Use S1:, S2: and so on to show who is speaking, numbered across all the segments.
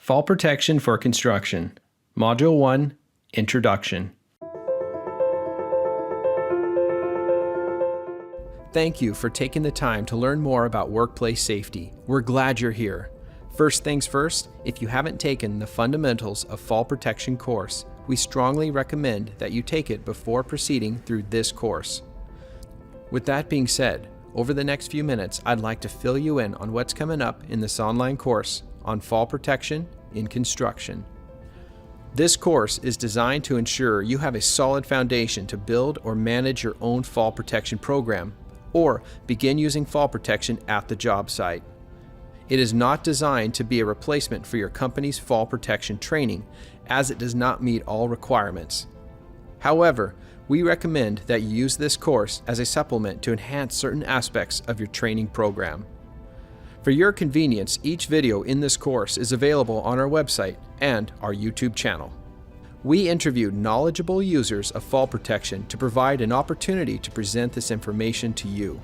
S1: Fall Protection for Construction, Module 1, Introduction. Thank you for taking the time to learn more about workplace safety. We're glad you're here. First things first, if you haven't taken the Fundamentals of Fall Protection course, we strongly recommend that you take it before proceeding through this course. With that being said, over the next few minutes, I'd like to fill you in on what's coming up in this online course on fall protection in construction. This course is designed to ensure you have a solid foundation to build or manage your own fall protection program, or begin using fall protection at the job site. It is not designed to be a replacement for your company's fall protection training, as it does not meet all requirements. However, we recommend that you use this course as a supplement to enhance certain aspects of your training program. For your convenience, each video in this course is available on our website and our YouTube channel. We interviewed knowledgeable users of fall protection to provide an opportunity to present this information to you.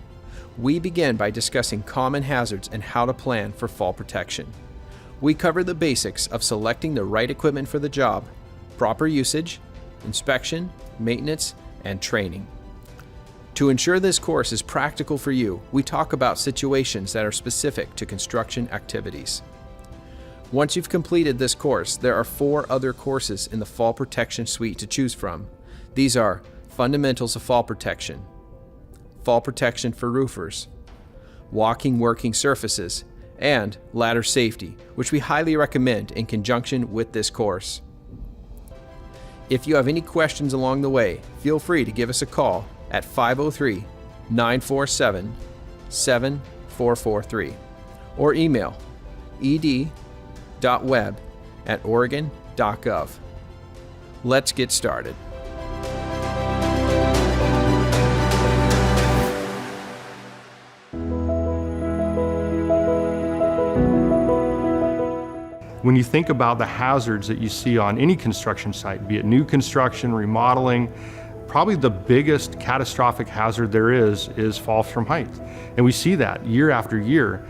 S1: We begin by discussing common hazards and how to plan for fall protection. We cover the basics of selecting the right equipment for the job, proper usage, inspection, maintenance, and training. To ensure this course is practical for you, we talk about situations that are specific to construction activities. Once you've completed this course, there are 4 other courses in the Fall Protection Suite to choose from. These are Fundamentals of Fall Protection, Fall Protection for Roofers, Walking Working Surfaces, and Ladder Safety, which we highly recommend in conjunction with this course. If you have any questions along the way, feel free to give us a call at 503-947-7443 or email ed.web@oregon.gov. Let's get started.
S2: When you think about the hazards that you see on any construction site, be it new construction, remodeling, probably the biggest catastrophic hazard there is fall from height. And we see that year after year.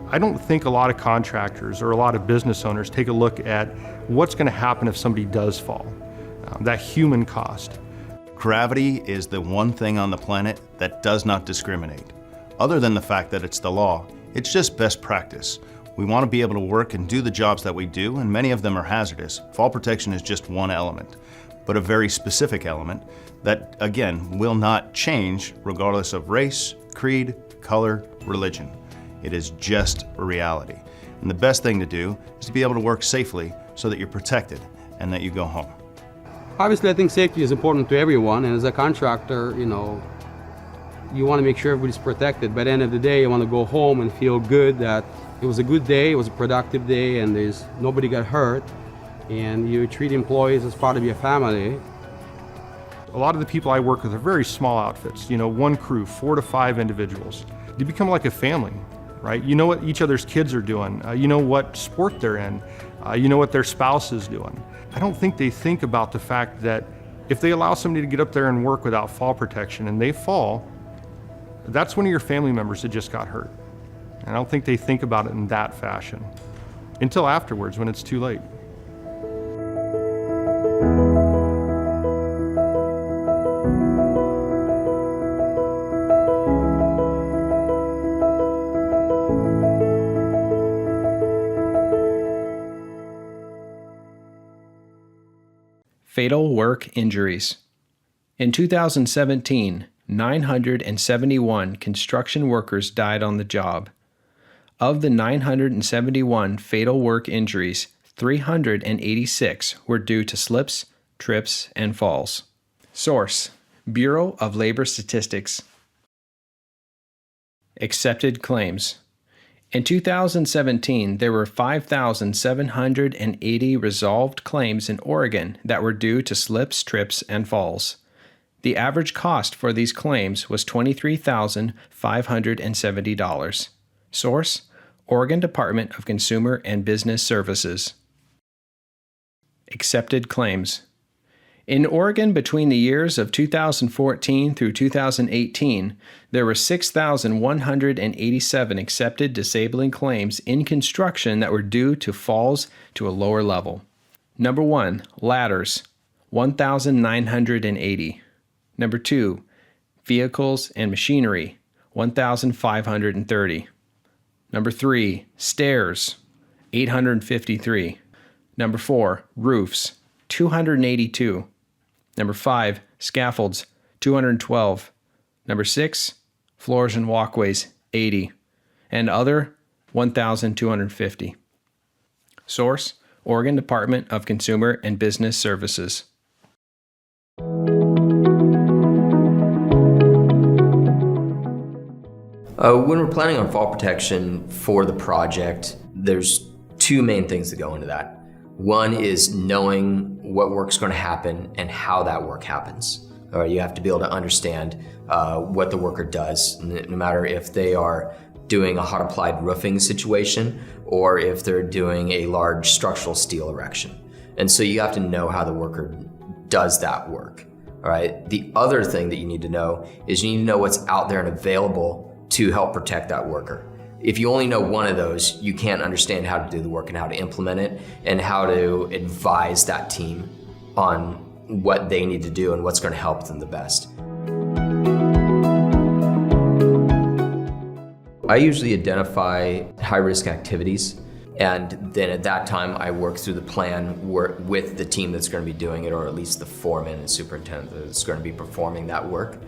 S2: I don't think a lot of contractors or a lot of business owners take a look at what's going to happen if somebody does fall, that human cost.
S3: Gravity is the one thing on the planet that does not discriminate. Other than the fact that it's the law, it's just best practice. We want to be able to work and do the jobs that we do, and many of them are hazardous. Fall protection is just one element, but a very specific element that, again, will not change regardless of race, creed, color, religion. It is just a reality. And the best thing to do is to be able to work safely so that you're protected and that you go home.
S4: Obviously, I think safety is important to everyone, and as a contractor, you want to make sure everybody's protected. By the end of the day, you want to go home and feel good that it was a good day, it was a productive day, and nobody got hurt, and you treat employees as part of your family.
S2: A lot of the people I work with are very small outfits, one crew, 4 to 5 individuals. You become like a family, right? You know what each other's kids are doing, you know what sport they're in, you know what their spouse is doing. I don't think they think about the fact that if they allow somebody to get up there and work without fall protection and they fall, that's one of your family members that just got hurt. And I don't think they think about it in that fashion until afterwards when it's too late.
S1: Fatal work injuries. In 2017, 971 construction workers died on the job. Of the 971 fatal work injuries, 386 were due to slips, trips, and falls. Source: Bureau of Labor Statistics. Accepted claims. In 2017, there were 5,780 resolved claims in Oregon that were due to slips, trips, and falls. The average cost for these claims was $23,570. Source: Oregon Department of Consumer and Business Services. Accepted claims. In Oregon, between the years of 2014 through 2018, there were 6,187 accepted disabling claims in construction that were due to falls to a lower level. Number 1, ladders, 1,980. Number 2, vehicles and machinery, 1,530. Number 3, stairs, 853. Number 4, roofs, 282. Number 5, scaffolds, 212. Number 6, floors and walkways, 80. And other, 1,250. Source, Oregon Department of Consumer and Business Services.
S5: When we're planning on fall protection for the project, there's two main things that go into that. One is knowing what work's going to happen and how that work happens. All right, you have to be able to understand what the worker does, no matter if they are doing a hot applied roofing situation or if they're doing a large structural steel erection. And so you have to know how the worker does that work. All right. The other thing that you need to know is you need to know what's out there and available to help protect that worker. If you only know one of those, you can't understand how to do the work and how to implement it and how to advise that team on what they need to do and what's going to help them the best. I usually identify high-risk activities, and then at that time I work through the plan with the team that's going to be doing it, or at least the foreman and superintendent that's going to be performing that work.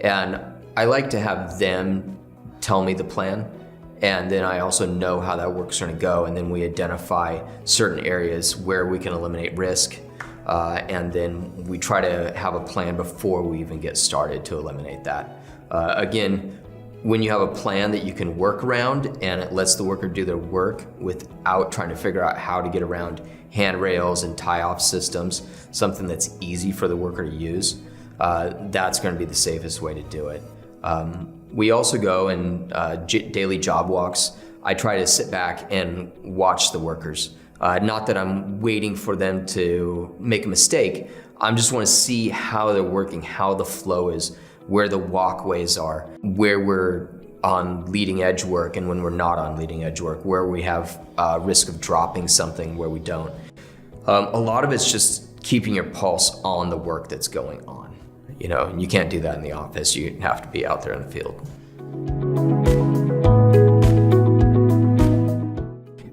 S5: And I like to have them tell me the plan, and then I also know how that work's going to go, and then we identify certain areas where we can eliminate risk, and then we try to have a plan before we even get started to eliminate that. Again, when you have a plan that you can work around and it lets the worker do their work without trying to figure out how to get around handrails and tie-off systems, something that's easy for the worker to use, that's going to be the safest way to do it. We also go and daily job walks. I try to sit back and watch the workers. Not that I'm waiting for them to make a mistake. I just want to see how they're working, how the flow is, where the walkways are, where we're on leading edge work and when we're not on leading edge work, where we have risk of dropping something, where we don't. A lot of it's just keeping your pulse on the work that's going on. You know, and you can't do that in the office. You have to be out there in the field.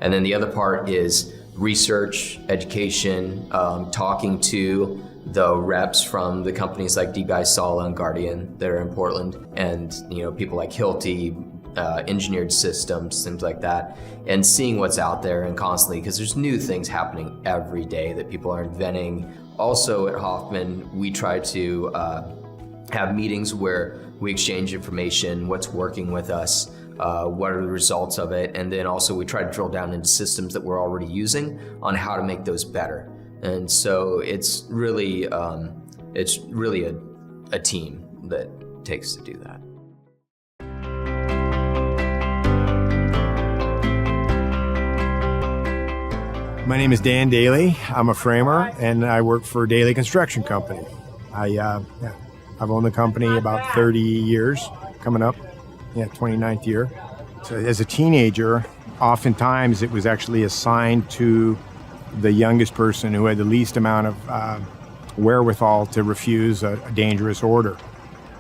S5: And then the other part is research, education, talking to the reps from the companies like D-Guy, Sala, and Guardian that are in Portland, and people like Hilti, Engineered Systems, things like that, and seeing what's out there and constantly, because there's new things happening every day that people are inventing. Also at Hoffman, we try to have meetings where we exchange information, what's working with us, what are the results of it, and then also we try to drill down into systems that we're already using on how to make those better. And so it's really a team that takes to do that.
S6: My name is Dan Daly. I'm a framer, and I work for Daly Construction Company. I've owned the company about 30 years, coming up, 29th year. So as a teenager, oftentimes it was actually assigned to the youngest person who had the least amount of wherewithal to refuse a dangerous order.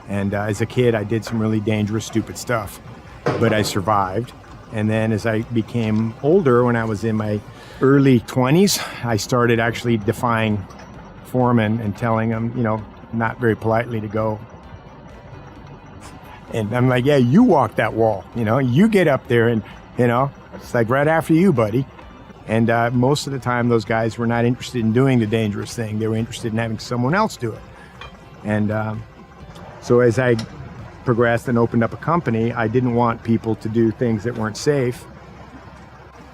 S6: And as a kid, I did some really dangerous, stupid stuff, but I survived. And then as I became older, when I was in my early 20s, I started actually defying foremen and telling them, not very politely to go. And I'm like, yeah, you walk that wall, you get up there and, it's like right after you, buddy. And most of the time, those guys were not interested in doing the dangerous thing. They were interested in having someone else do it. And so as I progressed and opened up a company, I didn't want people to do things that weren't safe.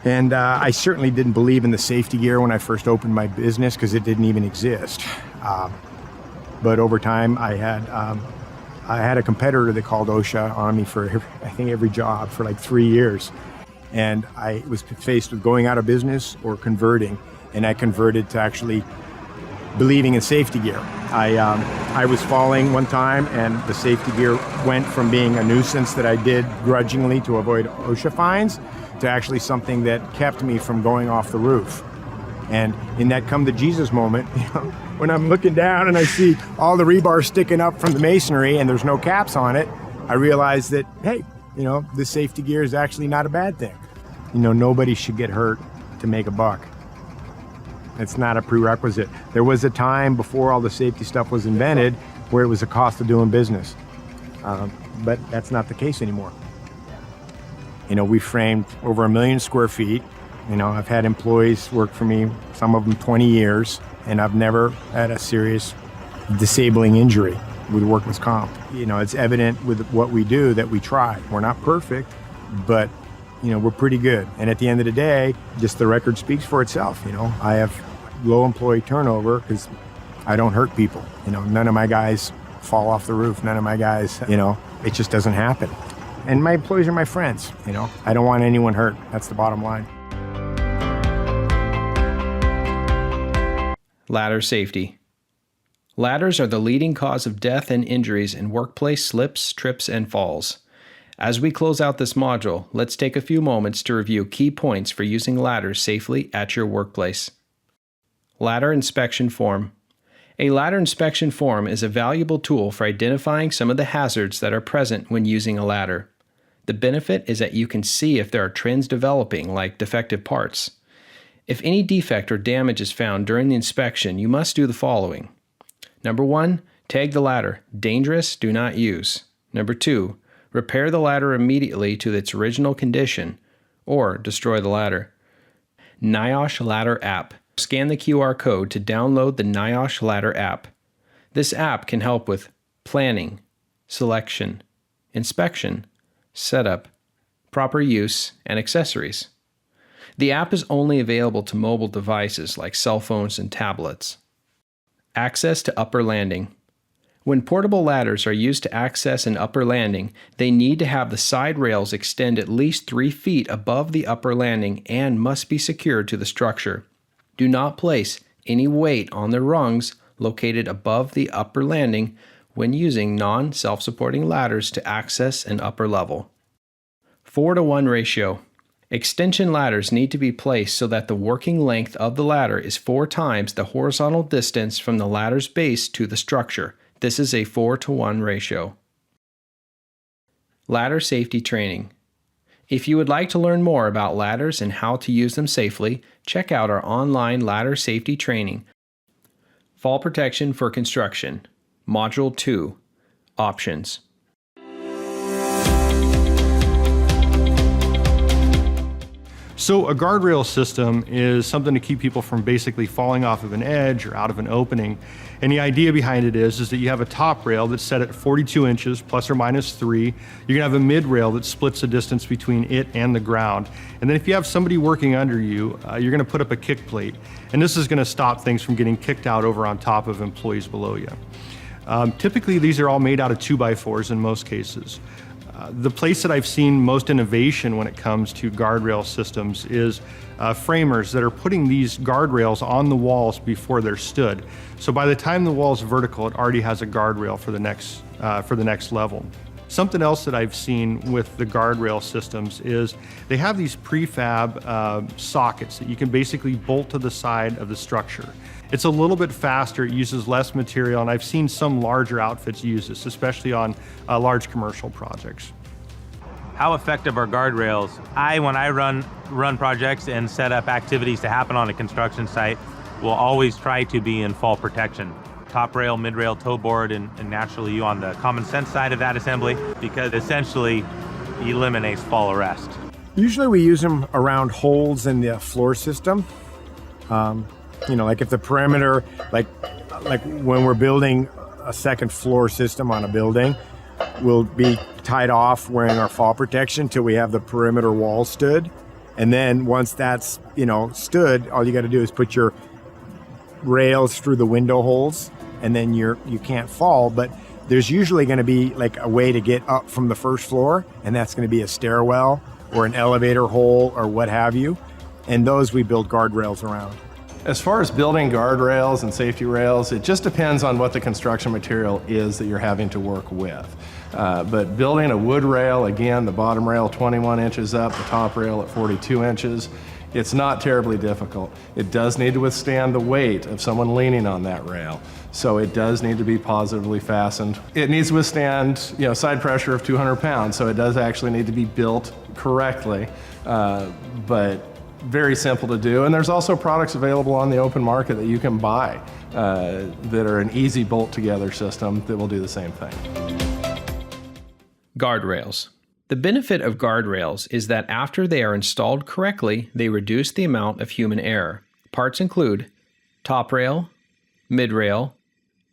S6: And I certainly didn't believe in the safety gear when I first opened my business, because it didn't even exist. But over time, I had a competitor that called OSHA on me for, I think, every job for like 3 years. And I was faced with going out of business or converting. And I converted to actually believing in safety gear. I was falling one time, and the safety gear went from being a nuisance that I did grudgingly to avoid OSHA fines to actually something that kept me from going off the roof. And in that come to Jesus moment, when I'm looking down and I see all the rebar sticking up from the masonry and there's no caps on it, I realize that, hey, this safety gear is actually not a bad thing. Nobody should get hurt to make a buck. It's not a prerequisite. There was a time before all the safety stuff was invented where it was a cost of doing business. But that's not the case anymore. We framed over 1 million square feet. I've had employees work for me, some of them 20 years, and I've never had a serious disabling injury with workman's comp. It's evident with what we do that we try. We're not perfect, but we're pretty good. And at the end of the day, just the record speaks for itself. I have low employee turnover because I don't hurt people. None of my guys fall off the roof. None of my guys, it just doesn't happen. And my employees are my friends. I don't want anyone hurt. That's the bottom line.
S1: Ladder safety. Ladders are the leading cause of death and injuries in workplace slips, trips, and falls. As we close out this module, let's take a few moments to review key points for using ladders safely at your workplace. Ladder inspection form. A ladder inspection form is a valuable tool for identifying some of the hazards that are present when using a ladder. The benefit is that you can see if there are trends developing, like defective parts. If any defect or damage is found during the inspection, you must do the following. Number 1, tag the ladder. Dangerous, do not use. Number 2, repair the ladder immediately to its original condition, or destroy the ladder. NIOSH Ladder App. Scan the QR code to download the NIOSH Ladder app. This app can help with planning, selection, inspection, setup, proper use, and accessories. The app is only available to mobile devices like cell phones and tablets. Access to upper landing. When portable ladders are used to access an upper landing, they need to have the side rails extend at least 3 feet above the upper landing and must be secured to the structure. Do not place any weight on the rungs located above the upper landing when using non-self-supporting ladders to access an upper level. 4-to-1 ratio. Extension ladders need to be placed so that the working length of the ladder is 4 times the horizontal distance from the ladder's base to the structure. This is a 4-to-1 ratio. Ladder safety training. If you would like to learn more about ladders and how to use them safely, check out our online ladder safety training. Fall protection for construction. Module 2. Options.
S2: So a guardrail system is something to keep people from basically falling off of an edge or out of an opening. And the idea behind it is that you have a top rail that's set at 42 inches plus or minus 3. You're gonna have a mid rail that splits the distance between it and the ground. And then if you have somebody working under you, you're gonna put up a kick plate. And this is gonna stop things from getting kicked out over on top of employees below you. Typically these are all made out of 2x4s in most cases. The place that I've seen most innovation when it comes to guardrail systems is framers that are putting these guardrails on the walls before they're stood. So by the time the wall's vertical, it already has a guardrail for the next level. Something else that I've seen with the guardrail systems is they have these prefab sockets that you can basically bolt to the side of the structure. It's a little bit faster, it uses less material, and I've seen some larger outfits use this, especially on large commercial projects.
S7: How effective are guardrails? When I run projects and set up activities to happen on a construction site, will always try to be in fall protection. Top rail, mid rail, toe board, and naturally you on the common sense side of that assembly, because essentially eliminates fall arrest.
S6: Usually we use them around holes in the floor system. Like if the perimeter, like when we're building a second floor system on a building, we'll be tied off wearing our fall protection till we have the perimeter wall stood. And then once that's, stood, all you got to do is put your rails through the window holes, and then you can't fall. But there's usually going to be like a way to get up from the first floor, and that's going to be a stairwell or an elevator hole or what have you. And those we build guardrails around.
S8: As far as building guardrails and safety rails, it just depends on what the construction material is that you're having to work with. But building a wood rail, again, the bottom rail 21 inches up, the top rail at 42 inches, it's not terribly difficult. It does need to withstand the weight of someone leaning on that rail. So it does need to be positively fastened. It needs to withstand, side pressure of 200 pounds, so it does actually need to be built correctly, but very simple to do. And there's also products available on the open market that you can buy that are an easy bolt together system that will do the same thing.
S1: Guardrails. The benefit of guardrails is that after they are installed correctly, they reduce the amount of human error. Parts include top rail, mid rail,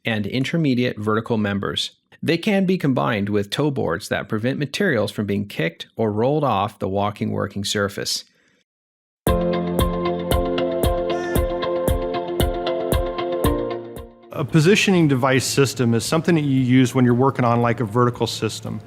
S1: and intermediate vertical members. They can be combined with toe boards that prevent materials from being kicked or rolled off the walking working surface.
S2: A positioning device system is something that you use when you're working on like a vertical system.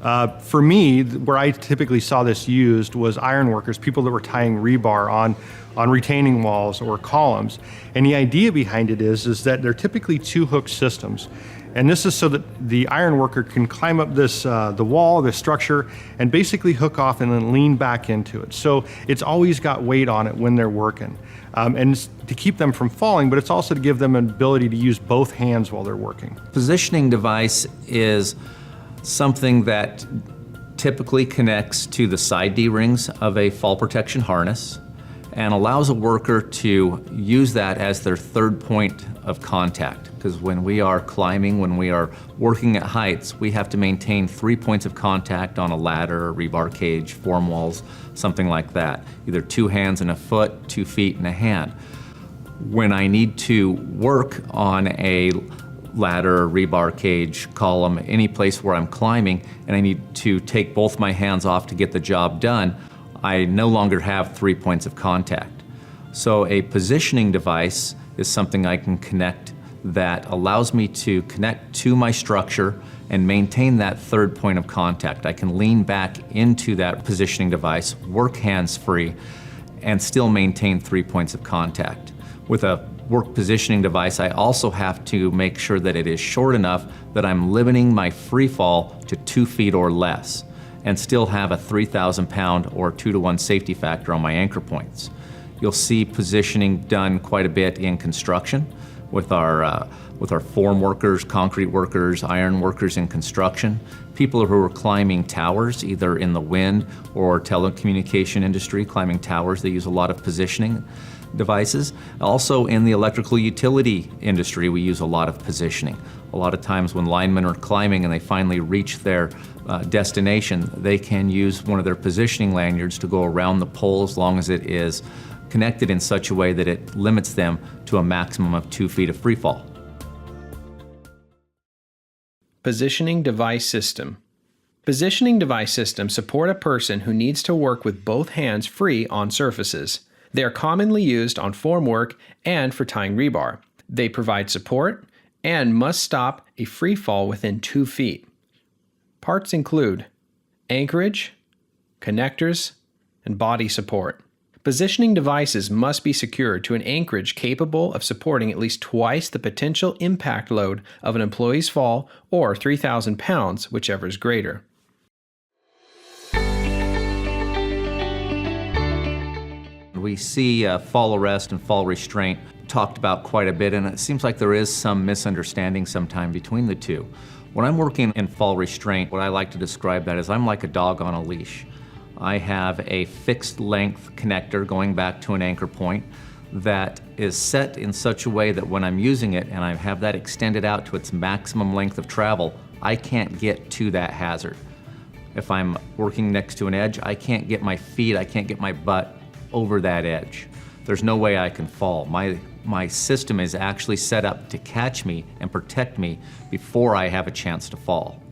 S2: For me, where I typically saw this used was iron workers, people that were tying rebar on retaining walls or columns. And the idea behind it is that they're typically two hook systems. And this is so that the iron worker can climb up this the wall, the structure, and basically hook off and then lean back into it. So it's always got weight on it when they're working. And it's to keep them from falling, but it's also to give them an ability to use both hands while they're working.
S9: Positioning device is something that typically connects to the side D-rings of a fall protection harness and allows a worker to use that as their third point of contact. Because when we are climbing, when we are working at heights, we have to maintain 3 points of contact on a ladder, a rebar cage, form walls, something like that. Either 2 hands and a foot, 2 feet and a hand. When I need to work on a ladder, rebar cage, column, any place where I'm climbing, and I need to take both my hands off to get the job done, I no longer have 3 points of contact. So a positioning device is something I can connect that allows me to connect to my structure and maintain that third point of contact. I can lean back into that positioning device, work hands-free, and still maintain 3 points of contact. With a work positioning device, I also have to make sure that it is short enough that I'm limiting my free fall to 2 feet or less and still have a 3,000 pound or 2-to-1 safety factor on my anchor points. You'll see positioning done quite a bit in construction with our form workers, concrete workers, iron workers in construction, people who are climbing towers, either in the wind or telecommunication industry, climbing towers, they use a lot of positioning devices. Also in the electrical utility industry, we use a lot of positioning. A lot of times when linemen are climbing and they finally reach their destination, they can use one of their positioning lanyards to go around the pole as long as it is connected in such a way that it limits them to a maximum of 2 feet of free fall.
S1: Positioning device system. Positioning device systems support a person who needs to work with both hands free on surfaces. They are commonly used on formwork and for tying rebar. They provide support and must stop a free fall within 2 feet. Parts include anchorage, connectors, and body support. Positioning devices must be secured to an anchorage capable of supporting at least twice the potential impact load of an employee's fall or 3,000 pounds, whichever is greater.
S9: We see fall arrest and fall restraint talked about quite a bit, and it seems like there is some misunderstanding sometime between the two. When I'm working in fall restraint, what I like to describe that as I'm like a dog on a leash. I have a fixed length connector going back to an anchor point that is set in such a way that when I'm using it and I have that extended out to its maximum length of travel, I can't get to that hazard. If I'm working next to an edge, I can't get my feet, I can't get my butt over that edge. There's no way I can fall. My system is actually set up to catch me and protect me before I have a chance to fall.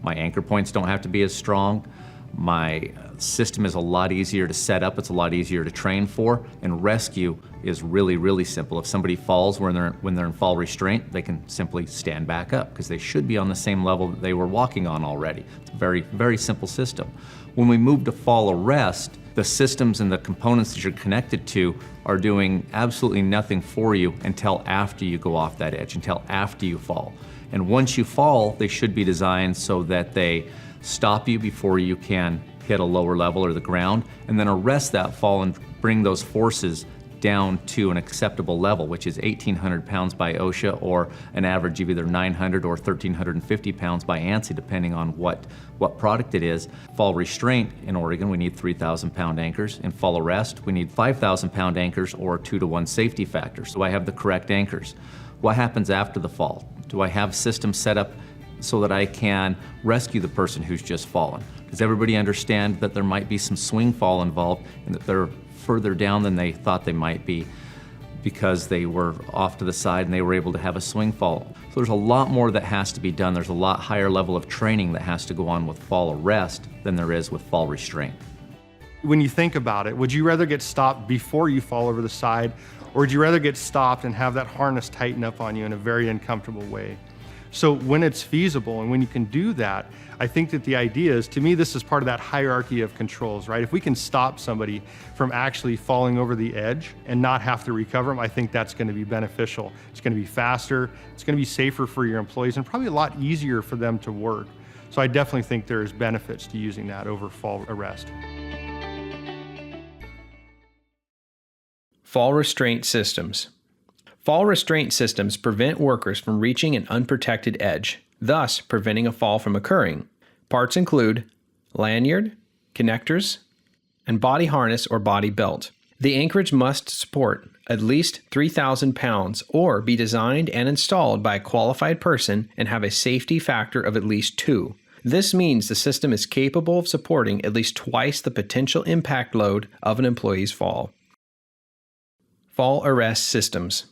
S9: My anchor points don't have to be as strong. My system is a lot easier to set up, it's a lot easier to train for, and rescue is really, really simple. If somebody falls when they're in fall restraint, they can simply stand back up because they should be on the same level that they were walking on already. It's a very, very simple system. When we move to fall arrest, The systems and the components that you're connected to are doing absolutely nothing for you until after you go off that edge, until after you fall. And once you fall, they should be designed so that they stop you before you can hit a lower level or the ground, and then arrest that fall and bring those forces down to an acceptable level, which is 1,800 pounds by OSHA, or an average of either 900 or 1,350 pounds by ANSI, depending on what product it is. Fall restraint in Oregon, we need 3,000 pound anchors. In fall arrest, we need 5,000 pound anchors or 2-to-1 safety factor. So I have the correct anchors. What happens after the fall? Do I have systems set up so that I can rescue the person who's just fallen? Does everybody understand that there might be some swing fall involved and that they're further down than they thought they might be because they were off to the side and they were able to have a swing fall? So there's a lot more that has to be done. There's a lot higher level of training that has to go on with fall arrest than there is with fall restraint.
S2: When you think about it, would you rather get stopped before you fall over the side, or would you rather get stopped and have that harness tighten up on you in a very uncomfortable way? So when it's feasible and when you can do that, I think that the idea is, to me, this is part of that hierarchy of controls, right? If we can stop somebody from actually falling over the edge and not have to recover them, I think that's going to be beneficial. It's going to be faster, it's going to be safer for your employees, and probably a lot easier for them to work. So I definitely think there's benefits to using that over fall arrest.
S1: Fall restraint systems. Fall restraint systems prevent workers from reaching an unprotected edge, thus preventing a fall from occurring. Parts include lanyard, connectors, and body harness or body belt. The anchorage must support at least 3,000 pounds or be designed and installed by a qualified person and have a safety factor of at least 2. This means the system is capable of supporting at least twice the potential impact load of an employee's fall. Fall arrest systems.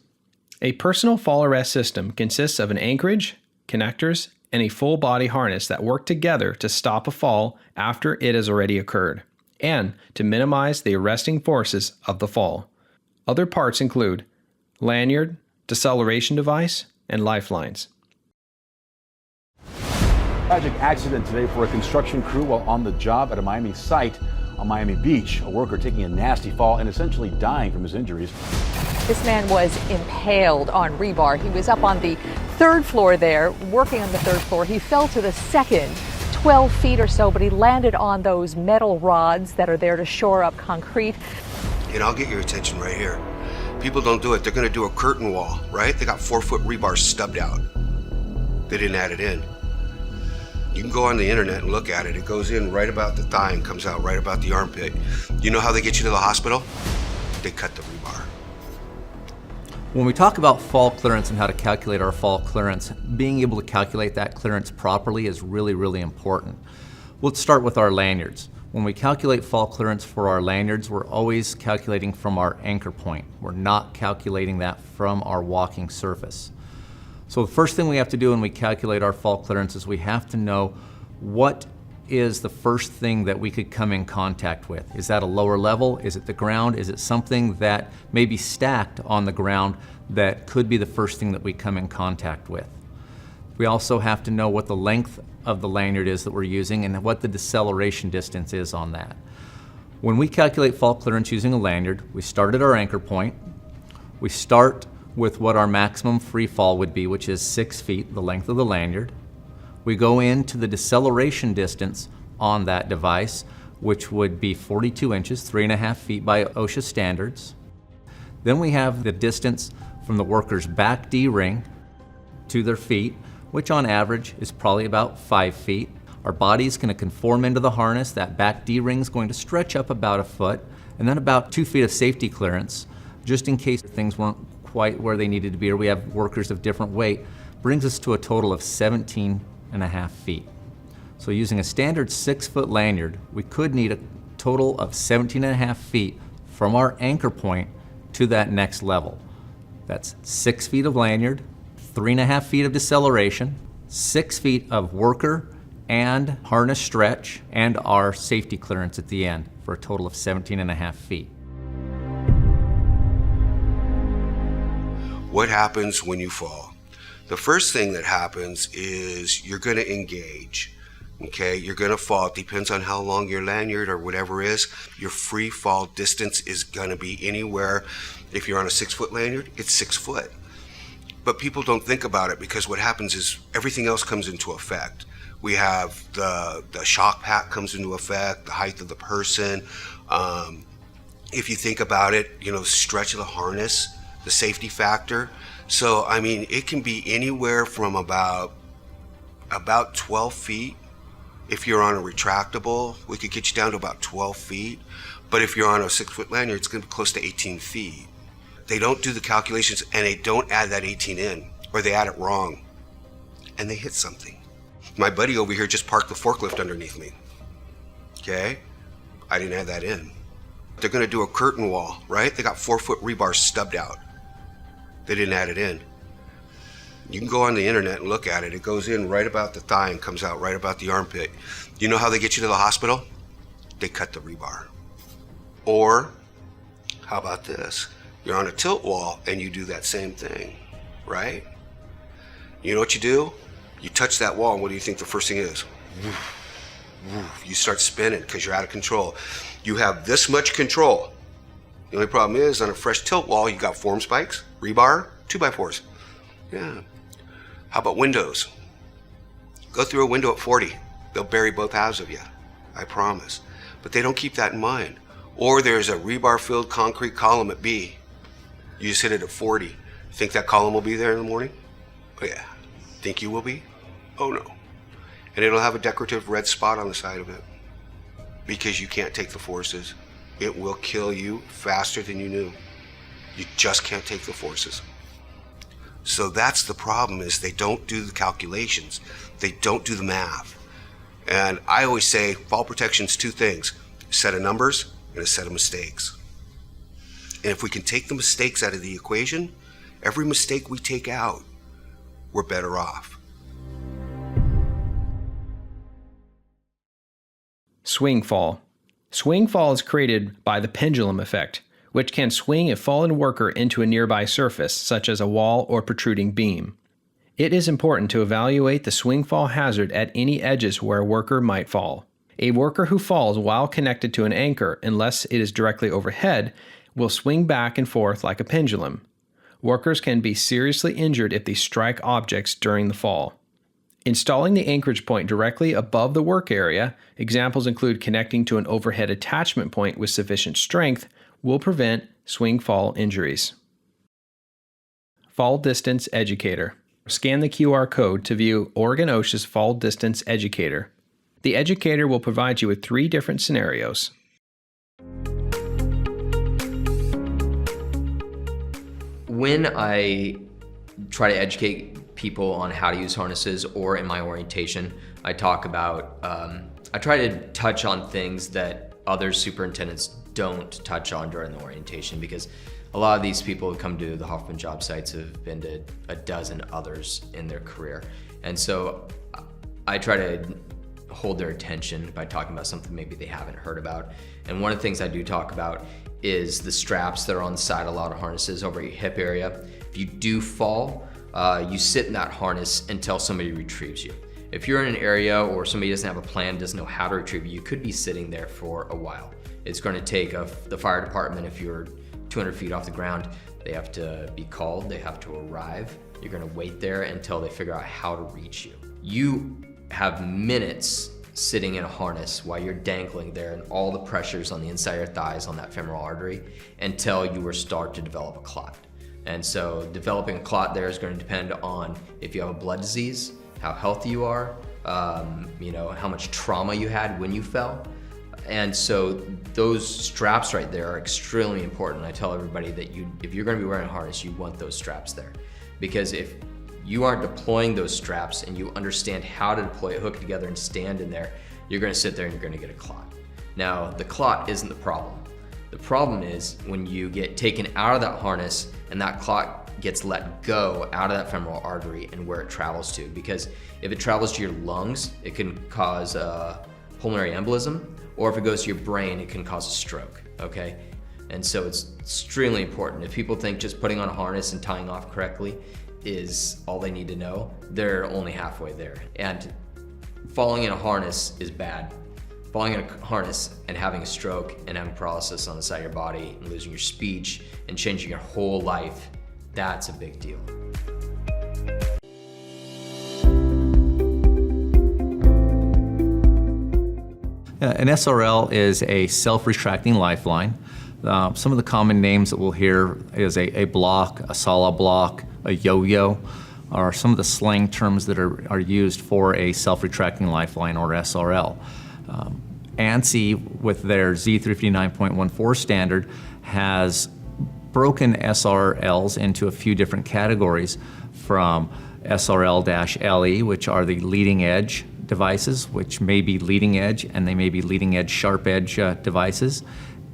S1: A personal fall arrest system consists of an anchorage, connectors, and a full body harness that work together to stop a fall after it has already occurred, and to minimize the arresting forces of the fall. Other parts include lanyard, deceleration device, and lifelines.
S10: Tragic accident today for a construction crew while on the job at a Miami site on Miami Beach. A worker taking a nasty fall and essentially dying from his injuries.
S11: This man was impaled on rebar. He was up on the 3rd floor there, working on the 3rd floor. He fell to the 2nd, 12 feet or so, but he landed on those metal rods that are there to shore up concrete.
S12: And I'll get your attention right here. People don't do it. They're going to do a curtain wall, right? They got 4-foot rebar stubbed out. They didn't add it in. You can go on the internet and look at it. It goes in right about the thigh and comes out right about the armpit. You know how they get you to the hospital? They cut the rebar.
S9: When we talk about fall clearance and how to calculate our fall clearance, being able to calculate that clearance properly is really, really important. Let's start with our lanyards. When we calculate fall clearance for our lanyards, we're always calculating from our anchor point. We're not calculating that from our walking surface. So the first thing we have to do when we calculate our fall clearance is we have to know what is the first thing that we could come in contact with. Is that a lower level? Is it the ground? Is it something that may be stacked on the ground that could be the first thing that we come in contact with? We also have to know what the length of the lanyard is that we're using and what the deceleration distance is on that. When we calculate fall clearance using a lanyard, we start at our anchor point. We start with what our maximum free fall would be, which is 6 feet, the length of the lanyard. We go into the deceleration distance on that device, which would be 42 inches, 3.5 feet by OSHA standards. Then we have the distance from the worker's back D-ring to their feet, which on average is probably about 5 feet. Our body's going to conform into the harness. That back D-ring is going to stretch up about 1 foot, and then about 2 feet of safety clearance, just in case things weren't quite where they needed to be, or we have workers of different weight, brings us to a total of 17.5 feet. So using a standard 6-foot lanyard, we could need a total of 17.5 feet from our anchor point to that next level. That's 6 feet of lanyard, 3.5 feet of deceleration, 6 feet of worker and harness stretch, and our safety clearance at the end for a total of 17.5 feet.
S12: What happens when you fall? The first thing that happens is you're going to engage. Okay, you're gonna fall. It depends on how long your lanyard or whatever is. Your free fall distance is gonna be anywhere. If you're on a 6-foot lanyard, it's 6 foot. But people don't think about it because what happens is everything else comes into effect. We have the shock pack comes into effect, the height of the person. If you think about it, you know, stretch of the harness, the safety factor. So, I mean, it can be anywhere from about 12 feet. If you're on a retractable, we could get you down to about 12 feet. But if you're on a 6-foot lanyard, it's gonna be close to 18 feet. They don't do the calculations and they don't add that 18 in, or they add it wrong, and they hit something. My buddy over here just parked the forklift underneath me. Okay? I didn't add that in. They're gonna do a curtain wall, right? They got 4-foot rebar stubbed out. They didn't add it in. You can go on the internet and look at it. It goes in right about the thigh and comes out right about the armpit. You know how they get you to the hospital? They cut the rebar. Or, how about this? You're on a tilt wall and you do that same thing, right? You know what you do? You touch that wall and what do you think the first thing is? You start spinning because you're out of control. You have this much control. The only problem is on a fresh tilt wall, you got form spikes, rebar, 2x4s. Yeah. How about windows? Go through a window at 40. They'll bury both halves of you, I promise. But they don't keep that in mind. Or there's a rebar-filled concrete column at B. You just hit it at 40. Think that column will be there in the morning? Oh yeah. Think you will be? Oh no. And it'll have a decorative red spot on the side of it. Because you can't take the forces. It will kill you faster than you knew. You just can't take the forces. So that's the problem, is they don't do the calculations. They don't do the math. And I always say fall protection's 2 things: a set of numbers and a set of mistakes. And if we can take the mistakes out of the equation, every mistake we take out, we're better off.
S1: Swing fall. Swing fall is created by the pendulum effect, which can swing a fallen worker into a nearby surface, such as a wall or protruding beam. It is important to evaluate the swing fall hazard at any edges where a worker might fall. A worker who falls while connected to an anchor, unless it is directly overhead, will swing back and forth like a pendulum. Workers can be seriously injured if they strike objects during the fall. Installing the anchorage point directly above the work area, examples include connecting to an overhead attachment point with sufficient strength, will prevent swing fall injuries. Fall Distance Educator. Scan the QR code to view Oregon OSHA's Fall Distance Educator. The educator will provide you with 3 different scenarios.
S5: When I try to educate people on how to use harnesses, or in my orientation, I talk about, I try to touch on things that other superintendents don't touch on during the orientation, because a lot of these people who come to the Hoffman job sites have been to a dozen others in their career. And so I try to hold their attention by talking about something maybe they haven't heard about. And one of the things I do talk about is the straps that are on the side of a lot of harnesses over your hip area. If you do fall, you sit in that harness until somebody retrieves you. If you're in an area or somebody doesn't have a plan, doesn't know how to retrieve you, you could be sitting there for a while. It's going to take the fire department, if you're 200 feet off the ground, they have to be called, they have to arrive. You're going to wait there until they figure out how to reach you. You have minutes sitting in a harness while you're dangling there, and all the pressures on the inside of your thighs on that femoral artery until you will start to develop a clot. And so developing a clot there is going to depend on if you have a blood disease, how healthy you are, how much trauma you had when you fell. And so those straps right there are extremely important. I tell everybody that if you're going to be wearing a harness, you want those straps there. Because if you aren't deploying those straps and you understand how to deploy it, hook it together and stand in there, you're going to sit there and you're going to get a clot. Now, the clot isn't the problem. The problem is when you get taken out of that harness and that clot gets let go out of that femoral artery and where it travels to. Because if it travels to your lungs, it can cause pulmonary embolism, or if it goes to your brain, it can cause a stroke, okay? And so it's extremely important. If people think just putting on a harness and tying off correctly is all they need to know, they're only halfway there. And falling in a harness is bad. Falling in a harness and having a stroke and having paralysis on the side of your body and losing your speech and changing your whole life, that's a big deal.
S9: An SRL is a self-retracting lifeline. Some of the common names that we'll hear is a block, a solid block, a yo-yo, are some of the slang terms that are used for a self-retracting lifeline, or SRL. ANSI, with their Z359.14 standard, has broken SRLs into a few different categories, from SRL-LE, which are the leading edge devices, which may be leading edge, and they may be leading edge sharp edge devices.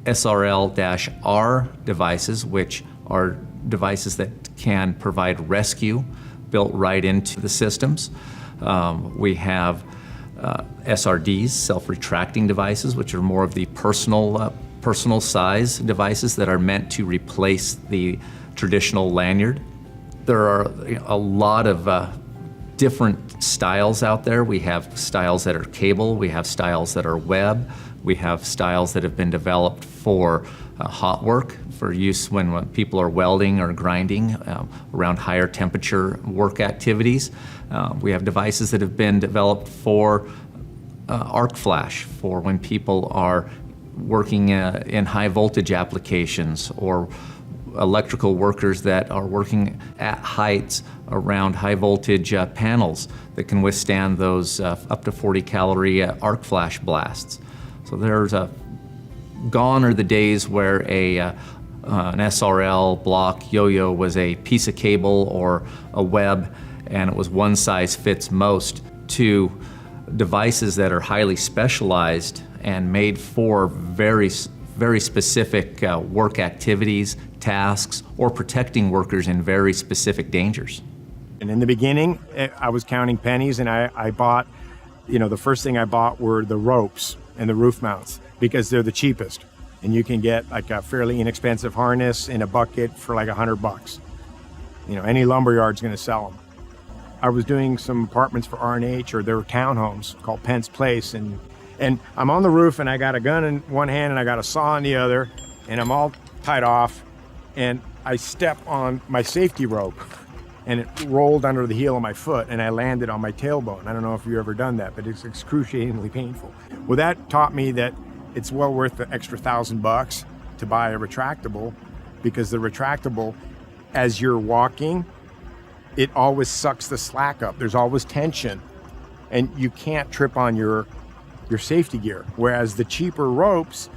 S9: SRL-R devices, which are devices that can provide rescue built right into the systems. We have SRDs, self-retracting devices, which are more of the personal size devices that are meant to replace the traditional lanyard. There are a lot of different styles out there. We have styles that are cable, we have styles that are web, we have styles that have been developed for hot work, for use when people are welding or grinding around higher temperature work activities. We have devices that have been developed for arc flash, for when people are working in high voltage applications, or electrical workers that are working at heights around high voltage panels that can withstand those up to 40 calorie arc flash blasts. So there's gone are the days where an SRL block yo-yo was a piece of cable or a web and it was one size fits most, to devices that are highly specialized and made for very specific work activities, tasks, or protecting workers in very specific dangers.
S6: And in the beginning, I was counting pennies, and I bought, the first thing I bought were the ropes and the roof mounts, because they're the cheapest. And you can get like a fairly inexpensive harness in a bucket for like $100. Any lumberyard's gonna sell them. I was doing some apartments for R&H, or there were townhomes called Pence Place, and I'm on the roof, and I got a gun in one hand and I got a saw in the other, and I'm all tied off, and I step on my safety rope, and it rolled under the heel of my foot, and I landed on my tailbone. I don't know if you've ever done that, but it's excruciatingly painful. Well, that taught me that it's well worth the extra $1,000 to buy a retractable, because the retractable, as you're walking, it always sucks the slack up. There's always tension, and you can't trip on your safety gear. Whereas the cheaper ropes,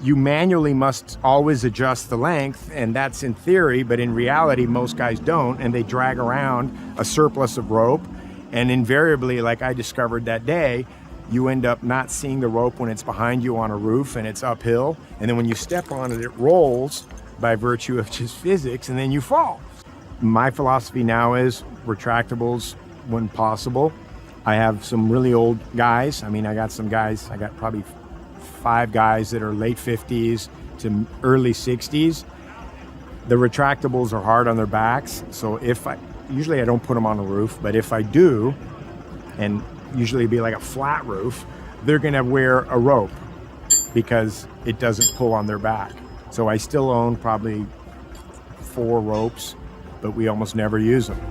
S6: you manually must always adjust the length, and that's in theory, but in reality, most guys don't, and they drag around a surplus of rope, and invariably, like I discovered that day, you end up not seeing the rope when it's behind you on a roof and it's uphill, and then when you step on it, it rolls by virtue of just physics, and then you fall. My philosophy now is retractables when possible. I have some really old guys. I got probably 5 guys that are late 50s to early 60s. The retractables are hard on their backs, so usually I don't put them on the roof, but if I do, and usually it'd be like a flat roof, they're gonna wear a rope because it doesn't pull on their back. So I still own probably 4 ropes, but we almost never use them.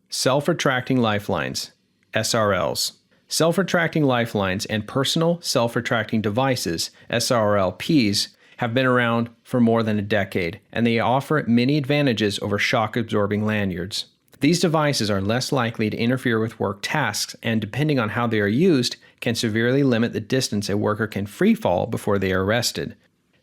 S1: Self-retracting lifelines, SRLs. Self-retracting lifelines and personal self-retracting devices, SRLPs, have been around for more than a decade, and they offer many advantages over shock-absorbing lanyards. These devices are less likely to interfere with work tasks, and depending on how they are used, can severely limit the distance a worker can free fall before they are arrested.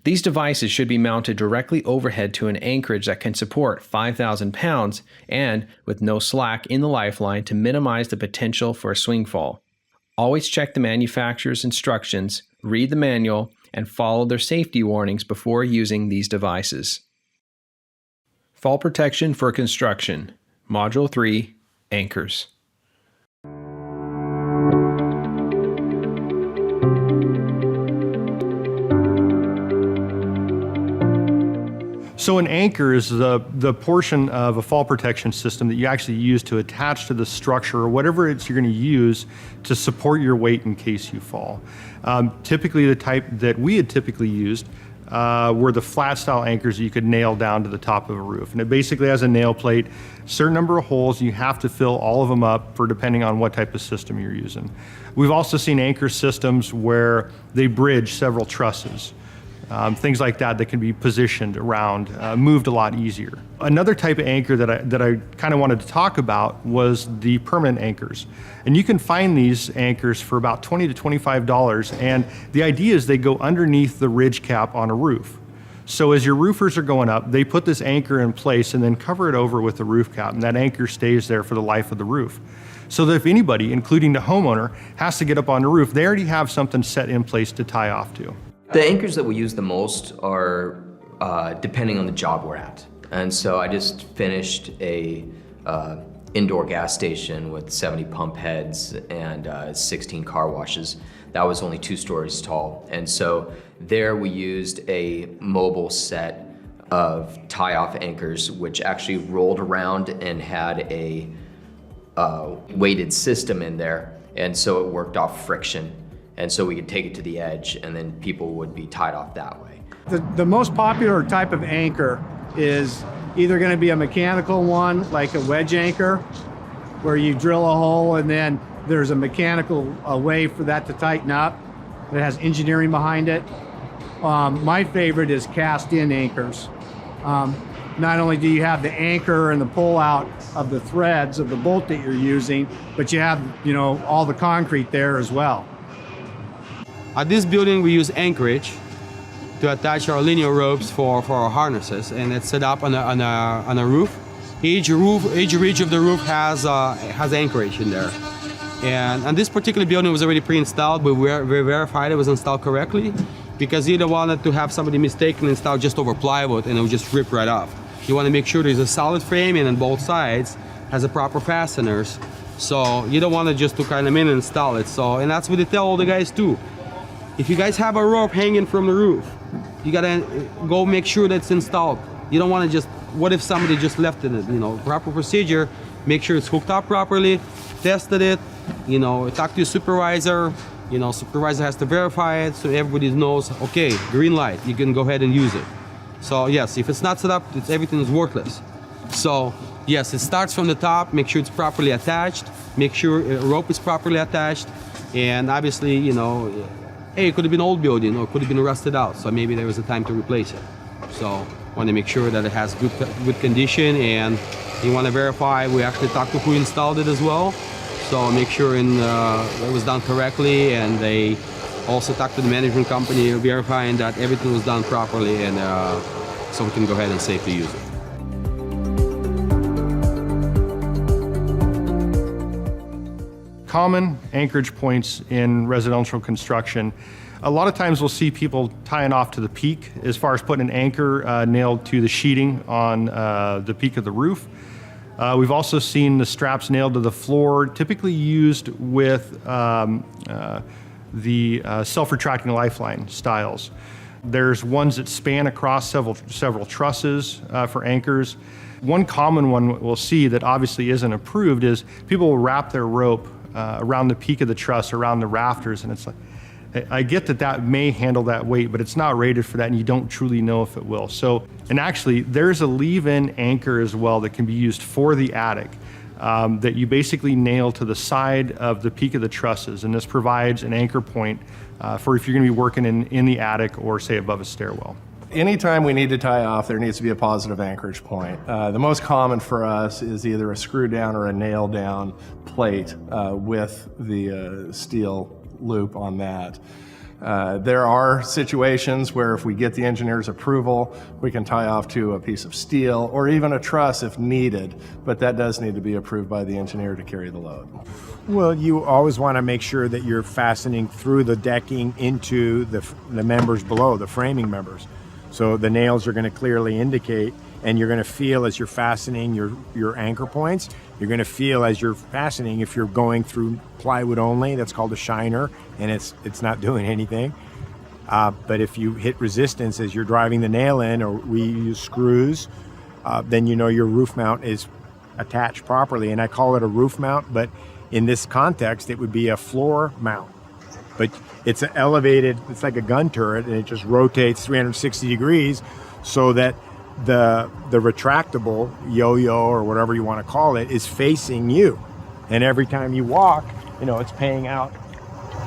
S1: These devices should be mounted directly overhead to an anchorage that can support 5,000 pounds and with no slack in the lifeline to minimize the potential for a swing fall. Always check the manufacturer's instructions, read the manual, and follow their safety warnings before using these devices. Fall protection for construction. Module 3, Anchors.
S2: So an anchor is the portion of a fall protection system that you actually use to attach to the structure or whatever it's you're going to use to support your weight in case you fall. Typically the type that we had typically used were the flat style anchors that you could nail down to the top of a roof. And it basically has a nail plate, certain number of holes, and you have to fill all of them up for depending on what type of system you're using. We've also seen anchor systems where they bridge several trusses. Things like that can be positioned around, moved a lot easier. Another type of anchor that I kind of wanted to talk about was the permanent anchors. And you can find these anchors for about $20 to $25, and the idea is they go underneath the ridge cap on a roof. So as your roofers are going up, they put this anchor in place and then cover it over with the roof cap, and that anchor stays there for the life of the roof. So that if anybody, including the homeowner, has to get up on the roof, they already have something set in place to tie off to.
S5: The anchors that we use the most are depending on the job we're at. And so I just finished a indoor gas station with 70 pump heads and 16 car washes. That was only 2 stories tall. And so there we used a mobile set of tie-off anchors, which actually rolled around and had a weighted system in there. And so it worked off friction. And so we could take it to the edge and then people would be tied off that way.
S13: The most popular type of anchor is either going to be a mechanical one, like a wedge anchor, where you drill a hole and then there's a mechanical way for that to tighten up. It has engineering behind it. My favorite is cast-in anchors. Not only do you have the anchor and the pull-out of the threads of the bolt that you're using, but you have, all the concrete there as well.
S4: At this building, we use anchorage to attach our linear ropes for our harnesses, and it's set up on a roof. Each ridge of the roof has anchorage in there. And on this particular building was already pre-installed, but we verified it was installed correctly, because you don't want to have somebody mistakenly install just over plywood and it will just rip right off. You want to make sure there's a solid framing on both sides, has the proper fasteners. So you don't want to just to kind of in and install it. And that's what they tell all the guys too. If you guys have a rope hanging from the roof, you gotta go make sure that's installed. You don't want to just, what if somebody just left it, proper procedure, make sure it's hooked up properly, tested it, talk to your supervisor, supervisor has to verify it so everybody knows, okay, green light, you can go ahead and use it. So yes, if it's not set up, everything is worthless. So yes, it starts from the top, make sure it's properly attached, make sure a rope is properly attached, and obviously, hey, it could have been an old building or it could have been rusted out, so maybe there was a time to replace it. So want to make sure that it has good condition, and you want to verify, we actually talked to who installed it as well, so make sure it was done correctly, and they also talked to the management company verifying that everything was done properly, and so we can go ahead and safely use it.
S2: Common anchorage points in residential construction. A lot of times we'll see people tying off to the peak as far as putting an anchor nailed to the sheeting on the peak of the roof. We've also seen the straps nailed to the floor, typically used with the self-retracting lifeline styles. There's ones that span across several trusses for anchors. One common one we'll see that obviously isn't approved is people will wrap their rope around the peak of the truss, around the rafters, and it's like, I get that may handle that weight, but it's not rated for that, and you don't truly know if it will. So, and actually, there's a leave-in anchor as well that can be used for the attic that you basically nail to the side of the peak of the trusses, and this provides an anchor point for if you're going to be working in the attic or, say, above a stairwell.
S8: Anytime we need to tie off, there needs to be a positive anchorage point. The most common for us is either a screw down or a nail down plate with the steel loop on that. There are situations where if we get the engineer's approval, we can tie off to a piece of steel or even a truss if needed, but that does need to be approved by the engineer to carry the load.
S6: Well, you always want to make sure that you're fastening through the decking into the members below, the framing members. So the nails are going to clearly indicate, and you're going to feel as you're fastening your anchor points, you're going to feel as you're fastening, if you're going through plywood only, that's called a shiner, and it's not doing anything. But if you hit resistance as you're driving the nail in, or we use screws, then you know your roof mount is attached properly. And I call it a roof mount, but in this context, it would be a floor mount. But it's an elevated, it's like a gun turret, and it just rotates 360 degrees so that the retractable yo-yo, or whatever you want to call it, is facing you. And every time you walk, it's paying out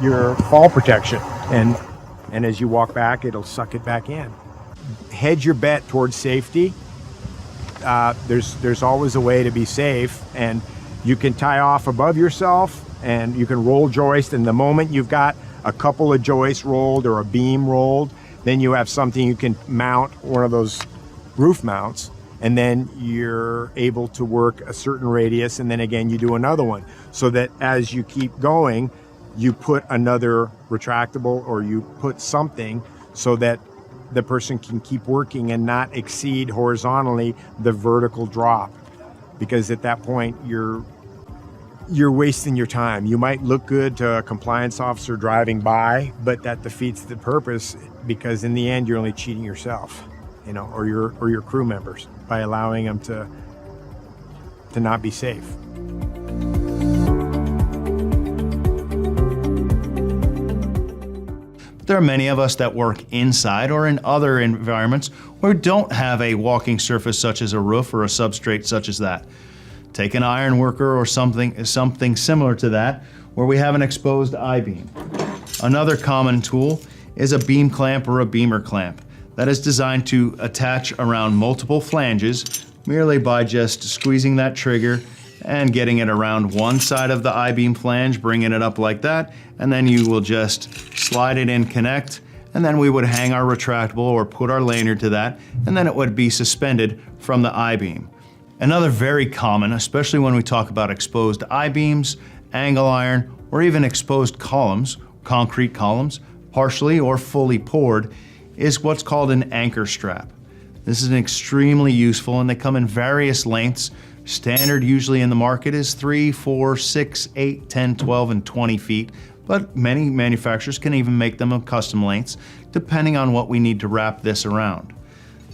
S6: your fall protection. And as you walk back, it'll suck it back in. Hedge your bet towards safety. There's always a way to be safe, and you can tie off above yourself, and you can roll joist. And the moment you've got a couple of joists rolled or a beam rolled, then you have something you can mount, one of those roof mounts, and then you're able to work a certain radius, and then again you do another one, so that as you keep going, you put another retractable, or you put something so that the person can keep working and not exceed horizontally the vertical drop. Because at that point, you're wasting your time. You might look good to a compliance officer driving by, but that defeats the purpose, because in the end, you're only cheating yourself, or your crew members, by allowing them to not be safe.
S3: There are many of us that work inside or in other environments where we don't have a walking surface such as a roof or a substrate such as that. Take an iron worker or something similar to that, where we have an exposed I-beam. Another common tool is a beam clamp or a beamer clamp that is designed to attach around multiple flanges merely by just squeezing that trigger and getting it around one side of the I-beam flange, bringing it up like that, and then you will just slide it in, connect, and then we would hang our retractable or put our lanyard to that, and then it would be suspended from the I-beam. Another very common, especially when we talk about exposed I-beams, angle iron, or even exposed columns, concrete columns, partially or fully poured, is what's called an anchor strap. This is extremely useful, and they come in various lengths. Standard usually in the market is 3, 4, 6, 8, 10, 12, and 20 feet, but many manufacturers can even make them of custom lengths, depending on what we need to wrap this around.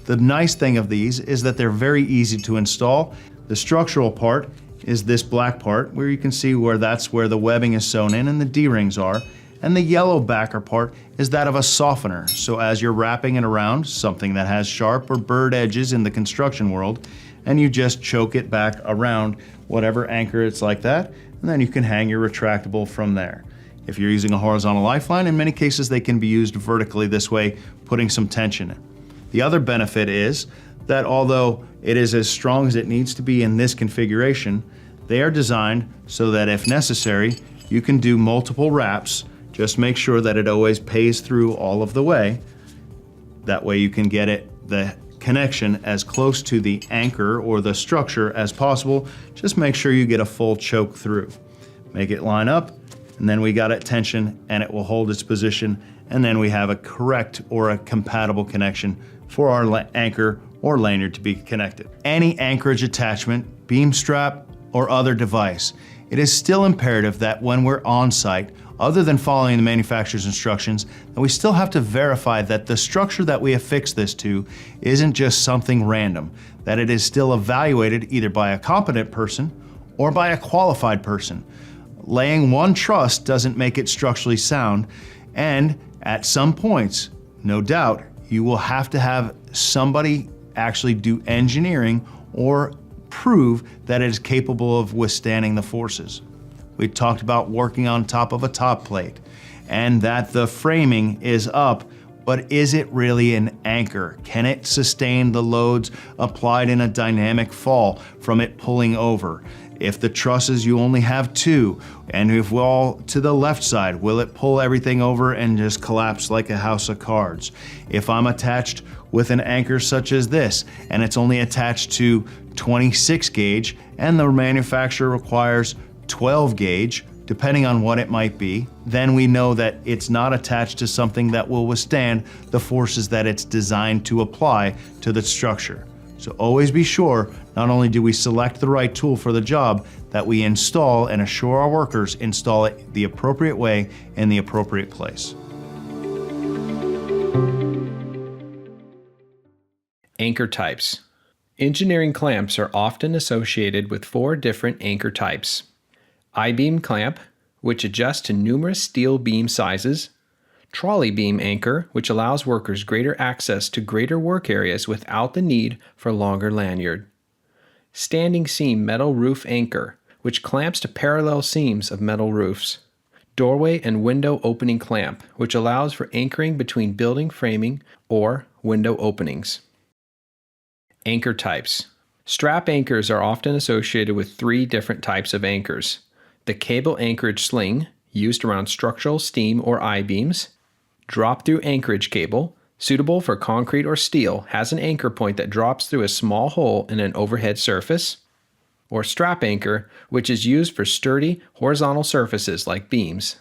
S3: The nice thing of these is that they're very easy to install. The structural part is this black part, where you can see that's where the webbing is sewn in and the D-rings are. And the yellow backer part is that of a softener. So as you're wrapping it around something that has sharp or burred edges in the construction world, and you just choke it back around whatever anchor it's like that, and then you can hang your retractable from there. If you're using a horizontal lifeline, in many cases they can be used vertically this way, putting some tension in. The other benefit is that although it is as strong as it needs to be in this configuration, they are designed so that if necessary, you can do multiple wraps. Just make sure that it always pays through all of the way. That way you can get the connection as close to the anchor or the structure as possible. Just make sure you get a full choke through. Make it line up, and then we got it tension, and it will hold its position, and then we have a correct or a compatible connection for our anchor or lanyard to be connected. Any anchorage attachment, beam strap, or other device, it is still imperative that when we're on site, other than following the manufacturer's instructions, that we still have to verify that the structure that we affix this to isn't just something random, that it is still evaluated either by a competent person or by a qualified person. Laying one truss doesn't make it structurally sound, and at some points, no doubt, you will have to have somebody actually do engineering or prove that it is capable of withstanding the forces. We talked about working on top of a top plate and that the framing is up, but is it really an anchor? Can it sustain the loads applied in a dynamic fall from it pulling over? If the trusses, you only have 2, and if we're all to the left side, will it pull everything over and just collapse like a house of cards? If I'm attached with an anchor such as this, and it's only attached to 26 gauge, and the manufacturer requires 12 gauge, depending on what it might be, then we know that it's not attached to something that will withstand the forces that it's designed to apply to the structure. So always be sure, not only do we select the right tool for the job, that we install and assure our workers install it the appropriate way in the appropriate place.
S1: Anchor types. Engineering clamps are often associated with 4 different anchor types. I-beam clamp, which adjusts to numerous steel beam sizes. Trolley beam anchor, which allows workers greater access to greater work areas without the need for longer lanyard. Standing seam metal roof anchor, which clamps to parallel seams of metal roofs. Doorway and window opening clamp, which allows for anchoring between building framing or window openings. Anchor types. Strap anchors are often associated with 3 different types of anchors. The cable anchorage sling, used around structural steam or I-beams. Drop-through anchorage cable, suitable for concrete or steel, has an anchor point that drops through a small hole in an overhead surface. Or strap anchor, which is used for sturdy, horizontal surfaces like beams.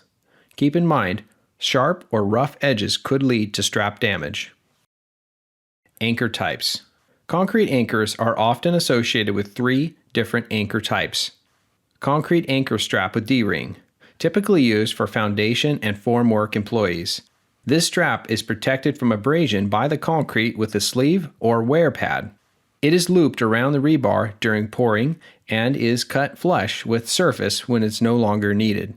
S1: Keep in mind, sharp or rough edges could lead to strap damage. Anchor types. Concrete anchors are often associated with 3 different anchor types. Concrete anchor strap with D-ring, typically used for foundation and formwork employees. This strap is protected from abrasion by the concrete with a sleeve or wear pad. It is looped around the rebar during pouring and is cut flush with surface when it's no longer needed.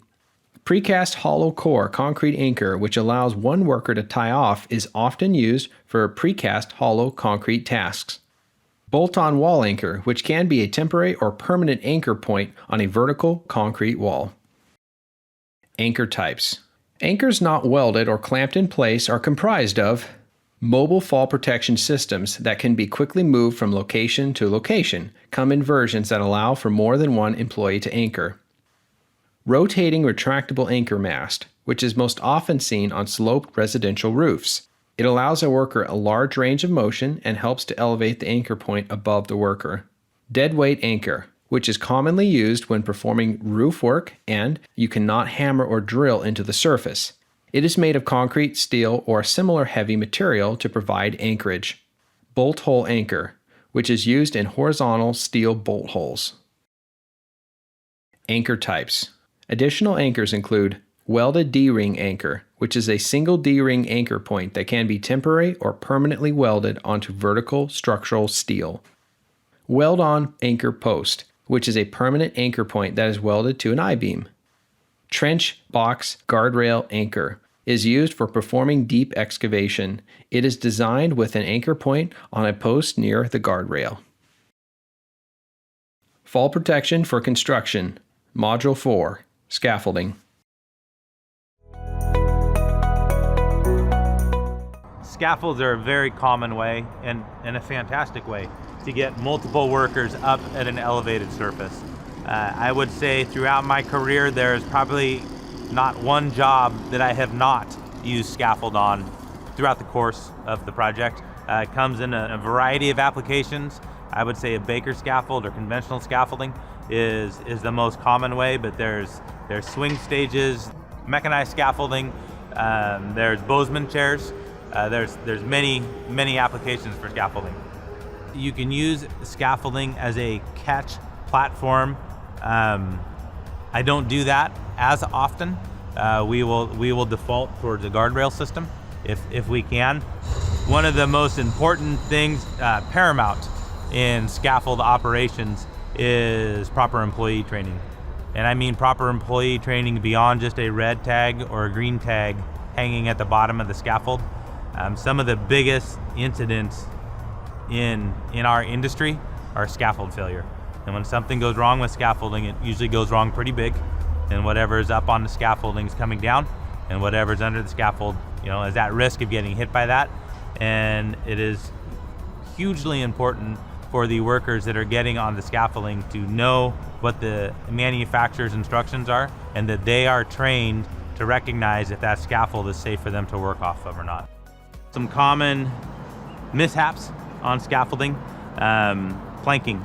S1: Precast hollow core concrete anchor, which allows one worker to tie off, is often used for precast hollow concrete tasks. Bolt-on wall anchor, which can be a temporary or permanent anchor point on a vertical concrete wall. Anchor types. Anchors not welded or clamped in place are comprised of mobile fall protection systems that can be quickly moved from location to location, come in versions that allow for more than one employee to anchor. Rotating retractable anchor mast, which is most often seen on sloped residential roofs. It allows a worker a large range of motion and helps to elevate the anchor point above the worker. Dead weight anchor, which is commonly used when performing roof work and you cannot hammer or drill into the surface. It is made of concrete, steel, or similar heavy material to provide anchorage. Bolt hole anchor, which is used in horizontal steel bolt holes. Anchor types. Additional anchors include welded D-ring anchor, which is a single D-ring anchor point that can be temporary or permanently welded onto vertical structural steel. Weld-on anchor post, which is a permanent anchor point that is welded to an I-beam. Trench box guardrail anchor is used for performing deep excavation. It is designed with an anchor point on a post near the guardrail. Fall protection for construction. Module 4. Scaffolding.
S7: Scaffolds are a very common way and a fantastic way to get multiple workers up at an elevated surface. I would say throughout my career there's probably not one job that I have not used scaffold on throughout the course of the project. It comes in a variety of applications. I would say a Baker scaffold or conventional scaffolding is the most common way, but there's swing stages, mechanized scaffolding, there's Bozeman chairs, there's many applications for scaffolding. You can use scaffolding as a catch platform. I don't do that as often. We will default towards a guardrail system if we can. One of the most important things, paramount in scaffold operations, is proper employee training. And I mean proper employee training beyond just a red tag or a green tag hanging at the bottom of the scaffold. Some of the biggest incidents in our industry are scaffold failure. And when something goes wrong with scaffolding, it usually goes wrong pretty big. And whatever's up on the scaffolding is coming down, and whatever's under the scaffold, is at risk of getting hit by that. And it is hugely important for the workers that are getting on the scaffolding to know what the manufacturer's instructions are, and that they are trained to recognize if that scaffold is safe for them to work off of or not. Some common mishaps on scaffolding, planking.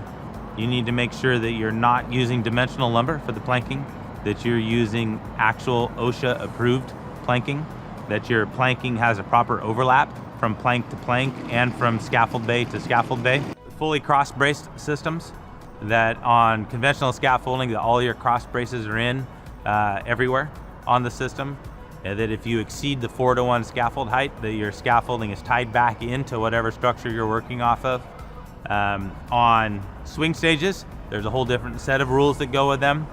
S7: You need to make sure that you're not using dimensional lumber for the planking, that you're using actual OSHA approved planking, that your planking has a proper overlap from plank to plank and from scaffold bay to scaffold bay. Fully cross-braced systems, that on conventional scaffolding that all your cross braces are in everywhere on the system. and that if you exceed the 4-to-1 scaffold height, that your scaffolding is tied back into whatever structure you're working off of. On swing stages, there's a whole different set of rules that go with them.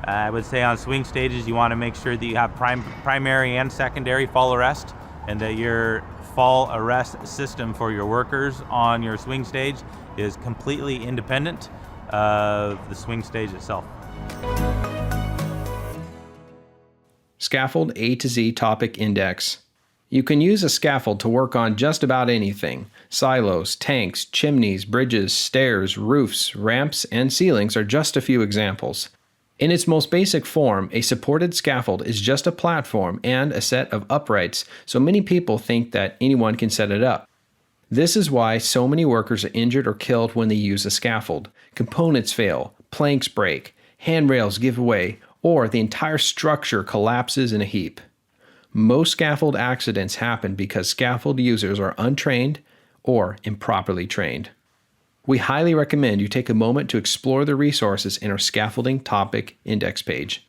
S7: I would say on swing stages, you want to make sure that you have primary and secondary fall arrest, and that your fall arrest system for your workers on your swing stage is completely independent of the swing stage itself.
S1: Scaffold A to Z Topic Index. You can use a scaffold to work on just about anything. Silos, tanks, chimneys, bridges, stairs, roofs, ramps, and ceilings are just a few examples. In its most basic form, a supported scaffold is just a platform and a set of uprights, so many people think that anyone can set it up. This is why so many workers are injured or killed when they use a scaffold. Components fail, planks break, handrails give way, or the entire structure collapses in a heap. Most scaffold accidents happen because scaffold users are untrained or improperly trained. We highly recommend you take a moment to explore the resources in our Scaffolding Topic Index page.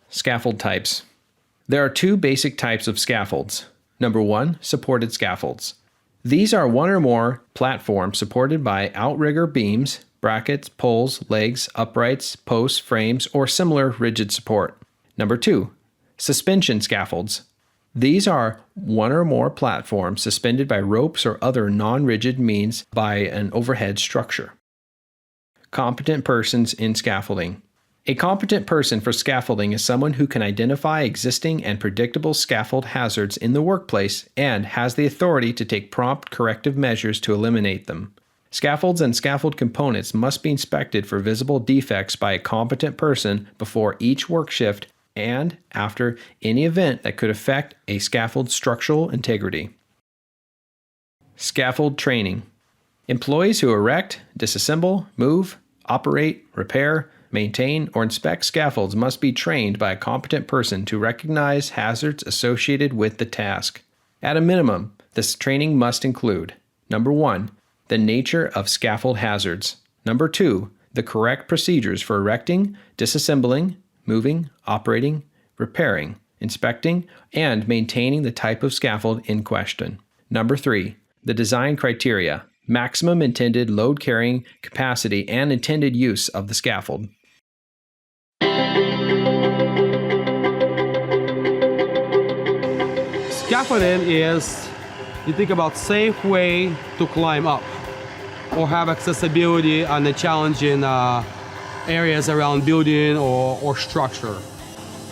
S1: Scaffold types. There are two basic types of scaffolds. Number 1, supported scaffolds. These are one or more platforms supported by outrigger beams, brackets, poles, legs, uprights, posts, frames, or similar rigid support. Number 2, suspension scaffolds. These are one or more platforms suspended by ropes or other non-rigid means by an overhead structure. Competent persons in scaffolding. A competent person for scaffolding is someone who can identify existing and predictable scaffold hazards in the workplace and has the authority to take prompt corrective measures to eliminate them. Scaffolds and scaffold components must be inspected for visible defects by a competent person before each work shift and after any event that could affect a scaffold's structural integrity. Scaffold training. Employees who erect, disassemble, move, operate, repair, maintain, or inspect scaffolds must be trained by a competent person to recognize hazards associated with the task. At a minimum, this training must include: number 1, the nature of scaffold hazards; number 2, the correct procedures for erecting, disassembling, moving, operating, repairing, inspecting, and maintaining the type of scaffold in question. Number 3, the design criteria, maximum intended load carrying capacity, and intended use of the scaffold.
S4: Scaffolding is, you think about safe way to climb up or have accessibility on the challenging areas around building or structure.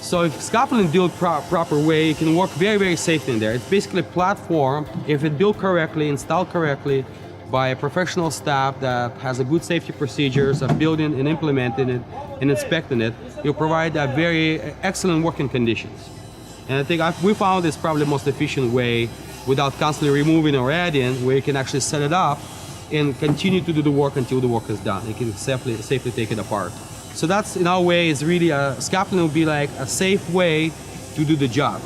S4: So if scaffolding is built proper way, you can work very, very safely in there. It's basically a platform, if it's built correctly, installed correctly by a professional staff that has a good safety procedures of building and implementing it and inspecting it, you'll provide a very excellent working conditions. And I think we found this probably the most efficient way without constantly removing or adding, where you can actually set it up and continue to do the work until the work is done. You can safely take it apart. So that's, in our way, is really scaffolding will be like a safe way to do the job.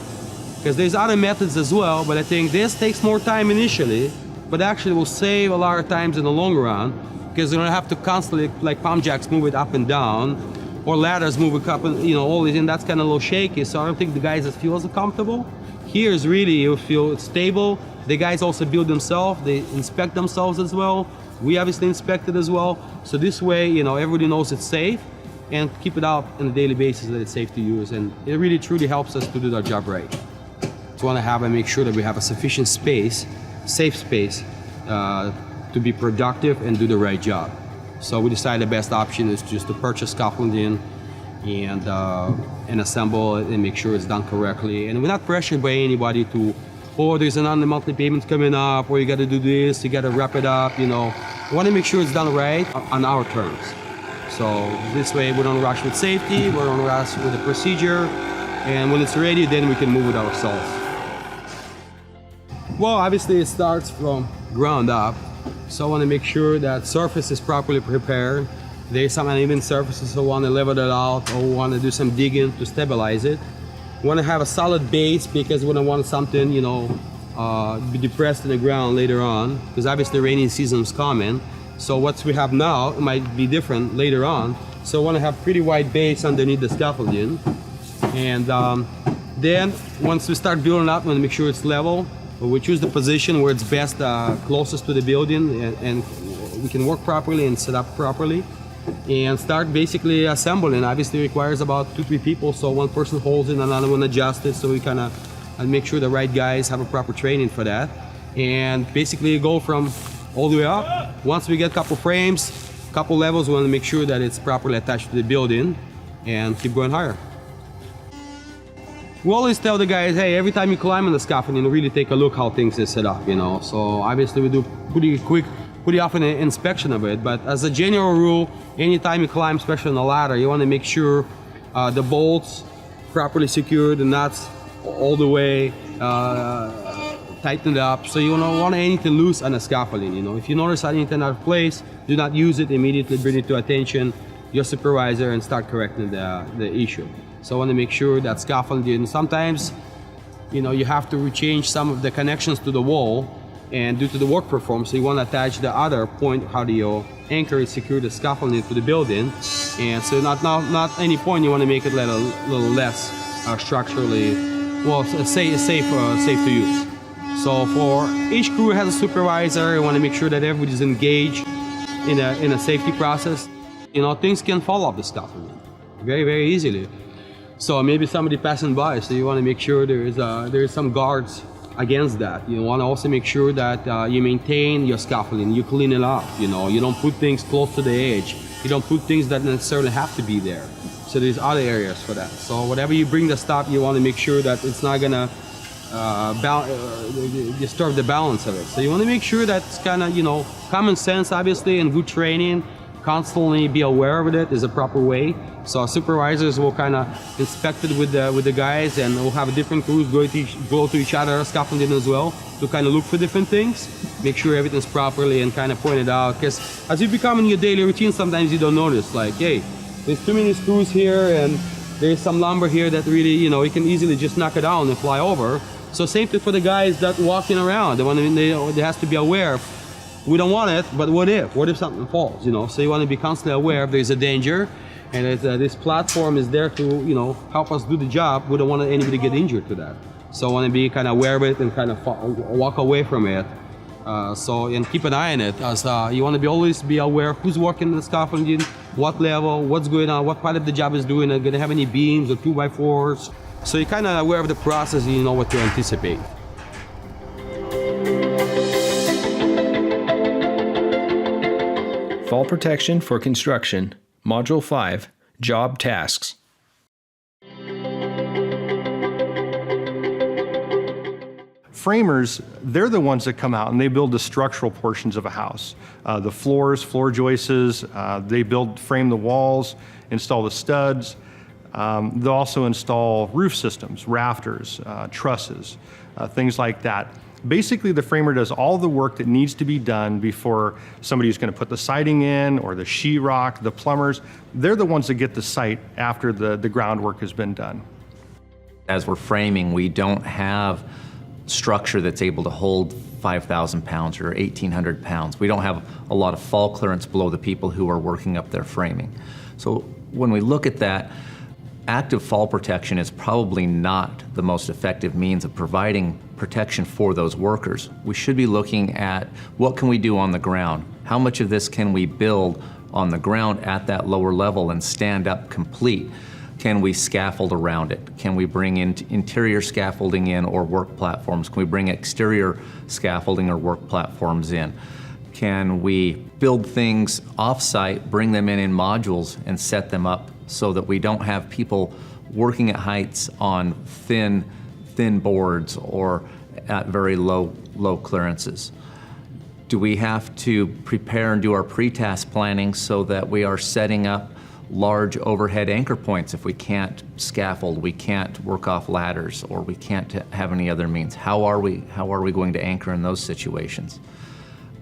S4: Because there's other methods as well, but I think this takes more time initially, but actually will save a lot of times in the long run, because you don't have to constantly, like palm jacks, move it up and down, or ladders move it up and, all this, and that's kind of a little shaky, so I don't think the guys that feel as comfortable. Here is really, you feel stable. The guys also build themselves, they inspect themselves as well. We obviously inspect it as well. So this way, everybody knows it's safe, and keep it out on a daily basis that it's safe to use. And it really truly helps us to do our job right. We want to have and make sure that we have a sufficient space, safe space, to be productive and do the right job. So we decided the best option is just to purchase scaffolding and assemble it and make sure it's done correctly. And we're not pressured by anybody to, there's an monthly payment coming up, or you got to do this, you got to wrap it up, We want to make sure it's done right on our terms. So this way we don't rush with safety, we don't rush with the procedure, and when it's ready, then we can move it ourselves. Well, obviously it starts from ground up, so I want to make sure that surface is properly prepared. There's some uneven surfaces, so I want to level it out, or want to do some digging to stabilize it. We want to have a solid base because we don't want something, be depressed in the ground later on, because obviously the rainy season is coming. So what we have now it might be different later on. So I want to have pretty wide base underneath the scaffolding, and Then once we start building up, we want to make sure it's level. We choose the position where it's best, closest to the building, and we can work properly and set up properly, and start basically assembling. Obviously, it requires about 2-3 people, so one person holds it, another one adjusts it, so we kind of make sure the right guys have a proper training for that, and basically go from all the way up. Once we get a couple frames, couple levels, we want to make sure that it's properly attached to the building, and keep going higher. We always tell the guys, hey, every time you climb on the scaffolding, really take a look how things are set up, you know. So obviously we do pretty often an inspection of it, but as a general rule, anytime you climb, especially on the ladder, you want to make sure the bolts properly secured, the nuts all the way tightened up. So you don't want anything loose on the scaffolding, you know. If you notice anything out of place, do not use it immediately, bring it to attention your supervisor and start correcting the issue. So I want to make sure that scaffolding, sometimes, you know, you have to rechange some of the connections to the wall, and due to the work performed, so you want to attach the other point, how do you anchor and secure the scaffolding to the building, and so not any point you want to make it a little less structurally, well, safe to use. So for each crew has a supervisor. You want to make sure that everybody's engaged in a safety process. You know, things can fall off the scaffolding very, very easily. So maybe somebody passing by, so you want to make sure there is some guards against that. You want to also make sure that you maintain your scaffolding, you clean it up, you know, you don't put things close to the edge, you don't put things that necessarily have to be there. So there's other areas for that. So whatever you bring the stop, you want to make sure that it's not gonna disturb the balance of it. So you want to make sure that it's kind of, you know, common sense, obviously, and good training. Constantly be aware of it is a proper way. So our supervisors will kind of inspect it with the guys, and we'll have different crews go to each other, scaffolding as well, to kind of look for different things, make sure everything's properly, and kind of point it out. Because as you become in your daily routine, sometimes you don't notice, like, hey, there's too many screws here, and there's some lumber here that really, you know, you can easily just knock it down and fly over. So same thing for the guys that walking around. They has to be aware. We don't want it, but what if something falls, you know? So you want to be constantly aware if there's a danger, and this platform is there to, you know, help us do the job. We don't want anybody to get injured to that. So I want to be kind of aware of it and kind of walk away from it. And keep an eye on it, as you want to always be aware who's working in the scaffolding, what level, what's going on, what part of the job is doing, are going to have any beams or 2x4s. So you're kind of aware of the process, and you know what to anticipate.
S1: Fall protection for construction, Module 5, Job Tasks.
S2: Framers, they're the ones that come out and they build the structural portions of a house. The floors, floor joists, they frame the walls, install the studs. They'll also install roof systems, rafters, trusses, things like that. Basically, the framer does all the work that needs to be done before somebody's going to put the siding in, or the sheetrock. The plumbers, they're the ones that get the site after the groundwork has been done.
S9: As we're framing, we don't have structure that's able to hold 5,000 pounds or 1,800 pounds. We don't have a lot of fall clearance below the people who are working up their framing. So when we look at that, active fall protection is probably not the most effective means of providing protection for those workers. We should be looking at what can we do on the ground? How much of this can we build on the ground at that lower level and stand up complete? Can we scaffold around it? Can we bring in interior scaffolding in, or work platforms? Can we bring exterior scaffolding or work platforms in? Can we build things off-site, bring them in modules, and set them up so that we don't have people working at heights on thin boards or at very low clearances? Do we have to prepare and do our pre-task planning so that we are setting up large overhead anchor points if we can't scaffold, we can't work off ladders, or we can't have any other means? How are we going to anchor in those situations?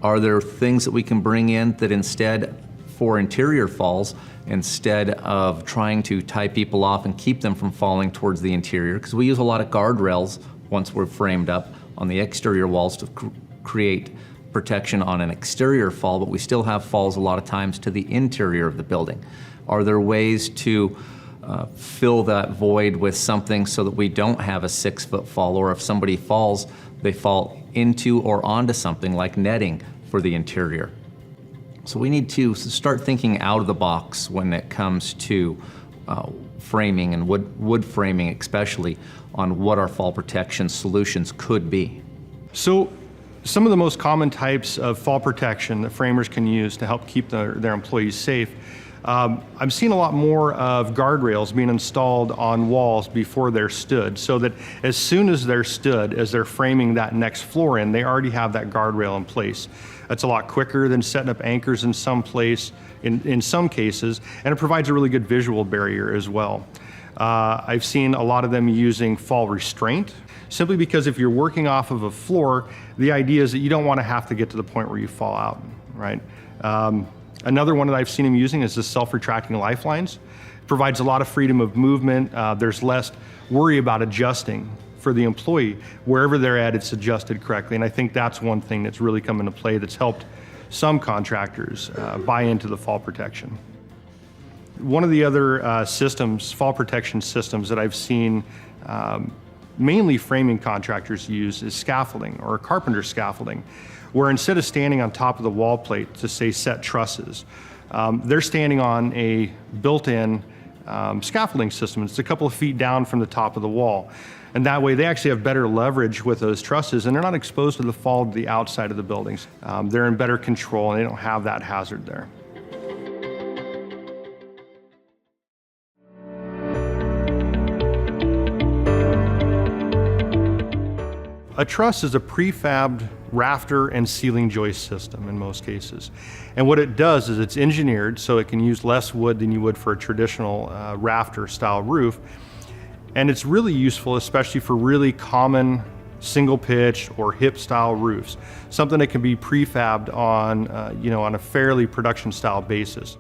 S9: Are there things that we can bring in that instead, for interior falls, instead of trying to tie people off and keep them from falling towards the interior, because we use a lot of guardrails once we're framed up on the exterior walls to create protection on an exterior fall, but we still have falls a lot of times to the interior of the building. Are there ways to fill that void with something so that we don't have a 6-foot fall, or if somebody falls, they fall into or onto something like netting for the interior. So we need to start thinking out of the box when it comes to framing and wood framing especially, on what our fall protection solutions could be.
S2: So some of the most common types of fall protection that framers can use to help keep their employees safe, I've seen a lot more of guardrails being installed on walls before they're stood, so that as soon as they're stood, as they're framing that next floor in, they already have that guardrail in place. That's a lot quicker than setting up anchors in some cases, and it provides a really good visual barrier as well. I've seen a lot of them using fall restraint, simply because if you're working off of a floor, the idea is that you don't want to have to get to the point where you fall out, right? Another one that I've seen them using is the self-retracting lifelines. It provides a lot of freedom of movement. There's less worry about adjusting for the employee. Wherever they're at, it's adjusted correctly. And I think that's one thing that's really come into play that's helped some contractors buy into the fall protection. One of the other fall protection systems that I've seen mainly framing contractors use is scaffolding, or carpenter scaffolding, where instead of standing on top of the wall plate to say set trusses, they're standing on a built-in scaffolding system. It's a couple of feet down from the top of the wall. And that way they actually have better leverage with those trusses, and they're not exposed to the fall to the outside of the buildings. They're in better control, and they don't have that hazard there. A truss is a prefabbed rafter and ceiling joist system in most cases. And what it does is it's engineered so it can use less wood than you would for a traditional rafter style roof. And it's really useful, especially for really common single pitch or hip style roofs, something that can be prefabbed on, on a fairly production style basis.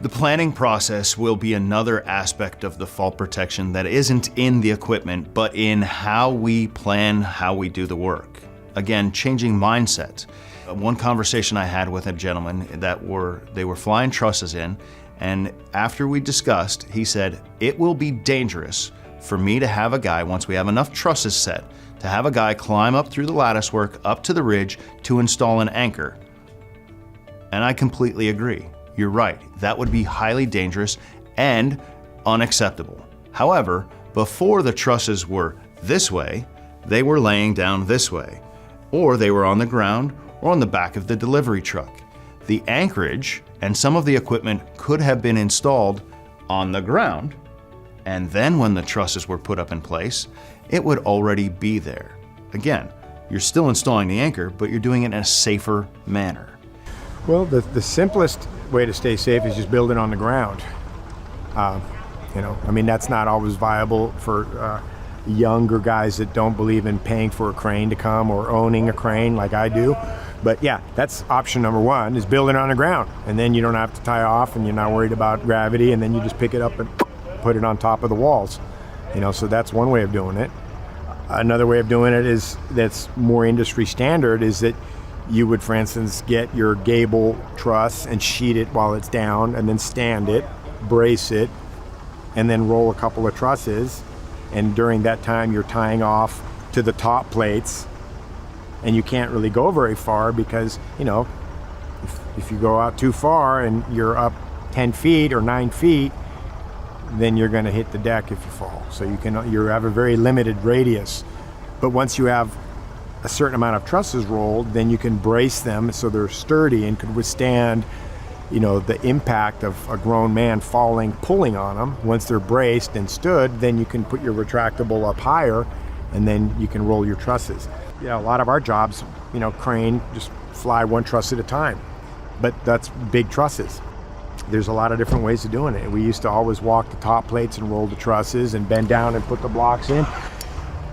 S3: The planning process will be another aspect of the fall protection that isn't in the equipment, but in how we plan, how we do the work. Again, changing mindset. One conversation I had with a gentleman they were flying trusses in, and after we discussed, he said, it will be dangerous for me to have a guy, once we have enough trusses set, to have a guy climb up through the lattice work up to the ridge to install an anchor. And I completely agree. You're right, that would be highly dangerous and unacceptable. However, before the trusses were this way, they were laying down this way, or they were on the ground or on the back of the delivery truck. The anchorage and some of the equipment could have been installed on the ground, and then when the trusses were put up in place, it would already be there. Again, you're still installing the anchor, but you're doing it in a safer manner.
S6: Well, the simplest way to stay safe is just build it on the ground. That's not always viable for younger guys that don't believe in paying for a crane to come or owning a crane like I do. But yeah, that's option number one, is build it on the ground. And then you don't have to tie off, and you're not worried about gravity, and then you just pick it up and put it on top of the walls. So that's one way of doing it. Another way of doing it is, that's more industry standard, is that you would, for instance, get your gable truss and sheet it while it's down, and then stand it, brace it, and then roll a couple of trusses. And during that time, you're tying off to the top plates, and you can't really go very far because, if you go out too far and you're up 10 feet or 9 feet, then you're going to hit the deck if you fall. So you have a very limited radius. But once you have a certain amount of trusses rolled, then you can brace them so they're sturdy and could withstand, the impact of a grown man falling, pulling on them. Once they're braced and stood, then you can put your retractable up higher, and then you can roll your trusses. A lot of our jobs, crane, just fly one truss at a time, but that's big trusses. There's a lot of different ways of doing it. We used to always walk the top plates and roll the trusses and bend down and put the blocks in.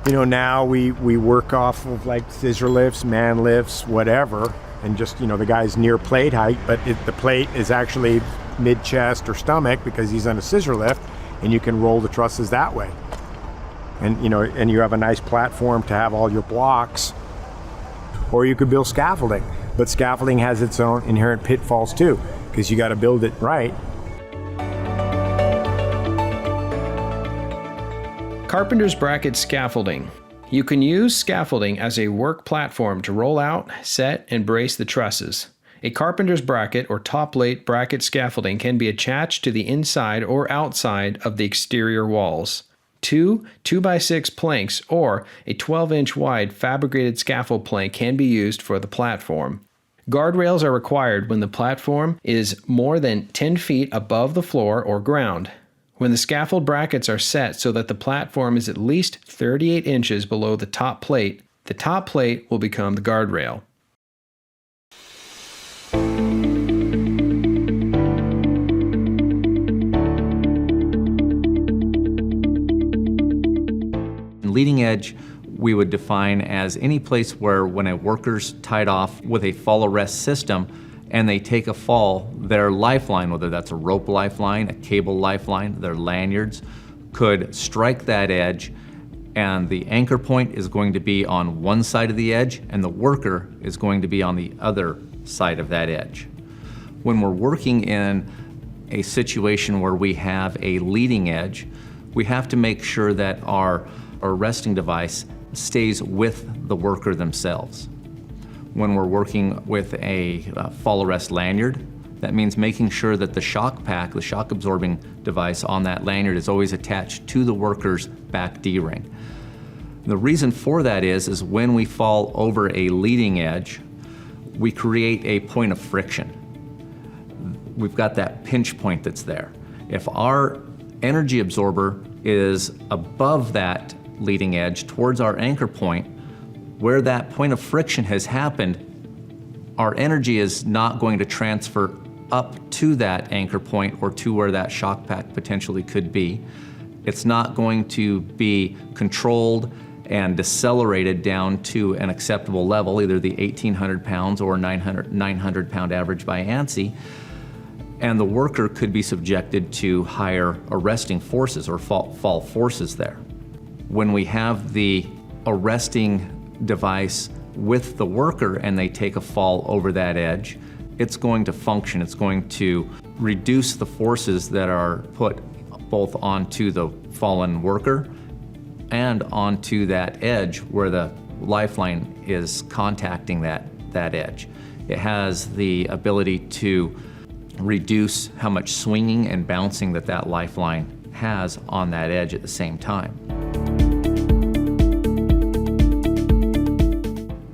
S6: Now we work off of like scissor lifts, man lifts, whatever, and just, the guy's near plate height, but the plate is actually mid-chest or stomach because he's on a scissor lift, and you can roll the trusses that way. And, and you have a nice platform to have all your blocks. Or you could build scaffolding, but scaffolding has its own inherent pitfalls too, because you got to build it right.
S1: Carpenter's bracket scaffolding. You can use scaffolding as a work platform to roll out, set, and brace the trusses. A carpenter's bracket or top plate bracket scaffolding can be attached to the inside or outside of the exterior walls. Two 2x6 planks or a 12-inch wide fabricated scaffold plank can be used for the platform. Guardrails are required when the platform is more than 10 feet above the floor or ground. When the scaffold brackets are set so that the platform is at least 38 inches below the top plate will become the guardrail.
S9: Leading edge we would define as any place where when a worker's tied off with a fall arrest system and they take a fall, their lifeline, whether that's a rope lifeline, a cable lifeline, their lanyards, could strike that edge, and the anchor point is going to be on one side of the edge and the worker is going to be on the other side of that edge. When we're working in a situation where we have a leading edge, we have to make sure that our arresting device stays with the worker themselves. When we're working with a fall arrest lanyard, that means making sure that the shock pack, the shock absorbing device on that lanyard is always attached to the worker's back D-ring. The reason for that is when we fall over a leading edge, we create a point of friction. We've got that pinch point that's there. If our energy absorber is above that leading edge towards our anchor point, where that point of friction has happened, our energy is not going to transfer up to that anchor point or to where that shock pack potentially could be. It's not going to be controlled and decelerated down to an acceptable level, either the 1,800 pounds or 900 pound average by ANSI, and the worker could be subjected to higher arresting forces or fall forces there. When we have the arresting device with the worker and they take a fall over that edge, it's going to function. It's going to reduce the forces that are put both onto the fallen worker and onto that edge where the lifeline is contacting that edge. It has the ability to reduce how much swinging and bouncing that lifeline has on that edge at the same time.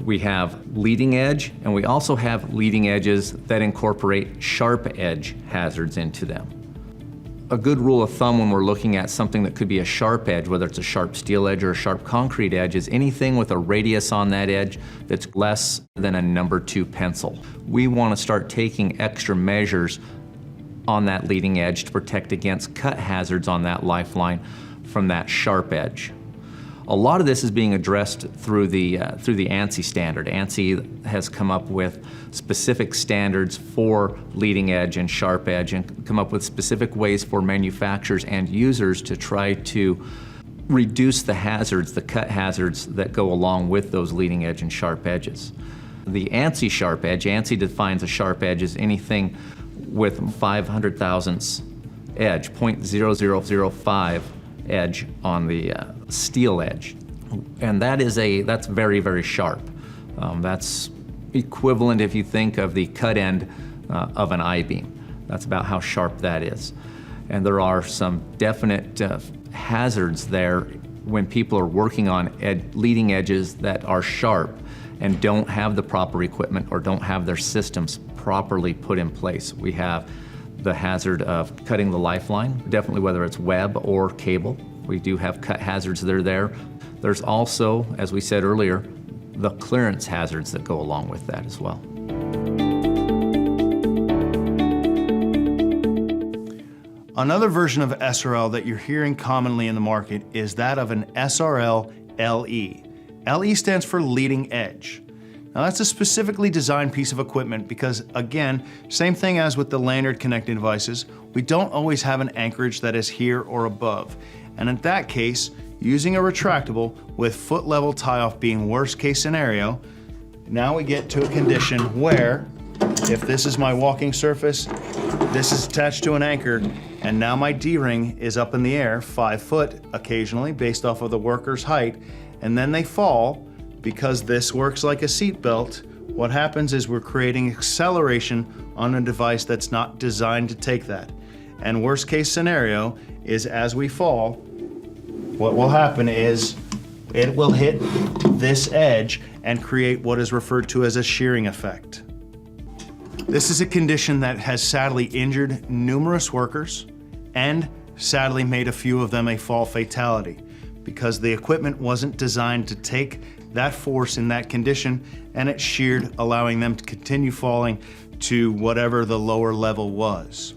S9: We have leading edge, and we also have leading edges that incorporate sharp edge hazards into them. A good rule of thumb when we're looking at something that could be a sharp edge, whether it's a sharp steel edge or a sharp concrete edge, is anything with a radius on that edge that's less than a number 2 pencil. We want to start taking extra measures on that leading edge to protect against cut hazards on that lifeline from that sharp edge. A lot of this is being addressed through the ANSI standard. ANSI has come up with specific standards for leading edge and sharp edge and come up with specific ways for manufacturers and users to try to reduce the hazards, the cut hazards that go along with those leading edge and sharp edges. The ANSI sharp edge, ANSI defines a sharp edge as anything with 500 thousandths edge, 0.0005 edge on the steel edge. And that's very, very sharp. That's equivalent if you think of the cut end of an I-beam. That's about how sharp that is. And there are some definite hazards there when people are working on leading edges that are sharp and don't have the proper equipment or don't have their systems properly put in place. We have the hazard of cutting the lifeline, definitely whether it's web or cable. We do have cut hazards that are there. There's also, as we said earlier, the clearance hazards that go along with that as well.
S3: Another version of SRL that you're hearing commonly in the market is that of an SRL LE. LE stands for leading edge. Now that's a specifically designed piece of equipment because, again, same thing as with the lanyard connecting devices, we don't always have an anchorage that is here or above. And in that case, using a retractable with foot level tie-off being worst case scenario, now we get to a condition where if this is my walking surface, this is attached to an anchor, And now my D-ring is up in the air 5 foot occasionally based off of the worker's height, and then they fall. Because this works like a seat belt, what happens is we're creating acceleration on a device that's not designed to take that. And worst case scenario is as we fall, what will happen is it will hit this edge and create what is referred to as a shearing effect. This is a condition that has sadly injured numerous workers and sadly made a few of them a fall fatality because the equipment wasn't designed to take that force in that condition, and it sheared, allowing them to continue falling to whatever the lower level was.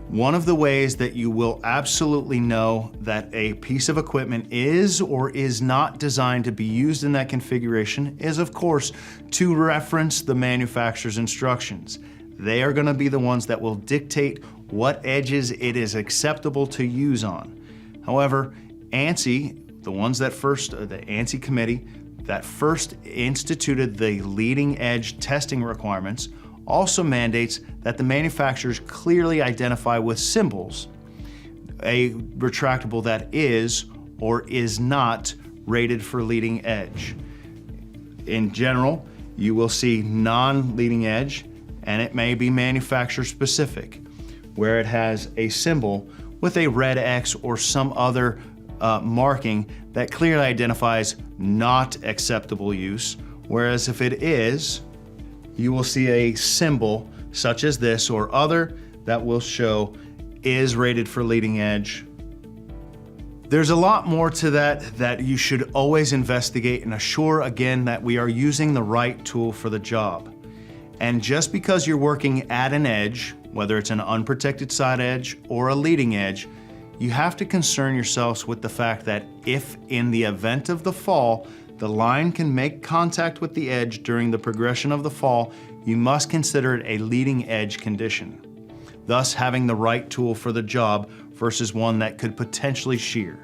S3: One of the ways that you will absolutely know that a piece of equipment is or is not designed to be used in that configuration is, of course, to reference the manufacturer's instructions. They are going to be the ones that will dictate what edges it is acceptable to use on. However, ANSI, the ANSI committee that first instituted the leading edge testing requirements, also mandates that the manufacturers clearly identify with symbols a retractable that is or is not rated for leading edge. In general, you will see non-leading edge, and it may be manufacturer specific, where it has a symbol with a red X or some other marking that clearly identifies not acceptable use, whereas if it is, you will see a symbol such as this or other that will show is rated for leading edge. There's a lot more to that you should always investigate and assure again that we are using the right tool for the job. And just because you're working at an edge, whether it's an unprotected side edge or a leading edge, you have to concern yourselves with the fact that if in the event of the fall, the line can make contact with the edge during the progression of the fall, you must consider it a leading edge condition, thus having the right tool for the job versus one that could potentially shear.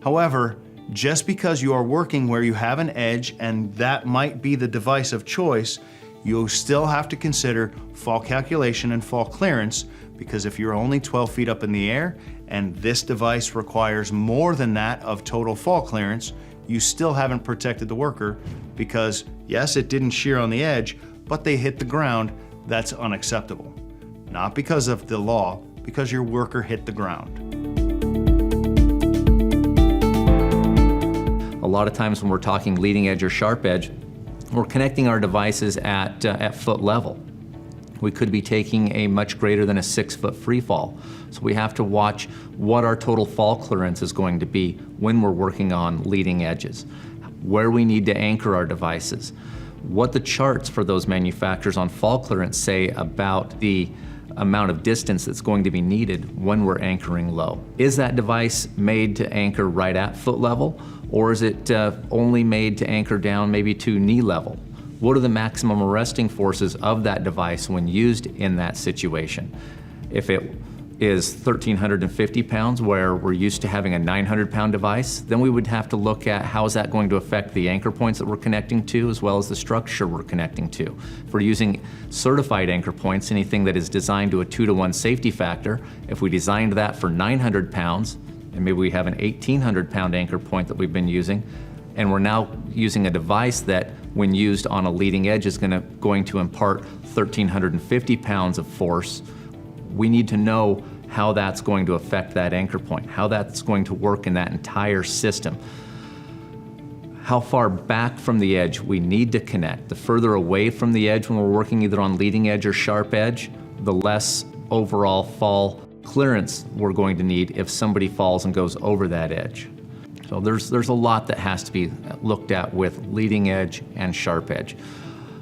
S3: However, just because you are working where you have an edge and that might be the device of choice, you still have to consider fall calculation and fall clearance, because if you're only 12 feet up in the air and this device requires more than that of total fall clearance, you still haven't protected the worker because, yes, it didn't shear on the edge, but they hit the ground. That's unacceptable. Not because of the law, because your worker hit the ground.
S9: A lot of times when we're talking leading edge or sharp edge, we're connecting our devices at foot level. We could be taking a much greater than a 6 foot free fall. So we have to watch what our total fall clearance is going to be when we're working on leading edges, where we need to anchor our devices, what the charts for those manufacturers on fall clearance say about the amount of distance that's going to be needed when we're anchoring low. Is that device made to anchor right at foot level, or is it only made to anchor down maybe to knee level? What are the maximum arresting forces of that device when used in that situation? If it is 1,350 pounds, where we're used to having a 900-pound device, then we would have to look at how is that going to affect the anchor points that we're connecting to, as well as the structure we're connecting to. If we're using certified anchor points, anything that is designed to a 2-to-1 safety factor, if we designed that for 900 pounds, and maybe we have an 1,800-pound anchor point that we've been using, and we're now using a device that, when used on a leading edge, is going to impart 1,350 pounds of force, we need to know how that's going to affect that anchor point, how that's going to work in that entire system. How far back from the edge we need to connect. The further away from the edge when we're working either on leading edge or sharp edge, the less overall fall clearance we're going to need if somebody falls and goes over that edge. So there's a lot that has to be looked at with leading edge and sharp edge.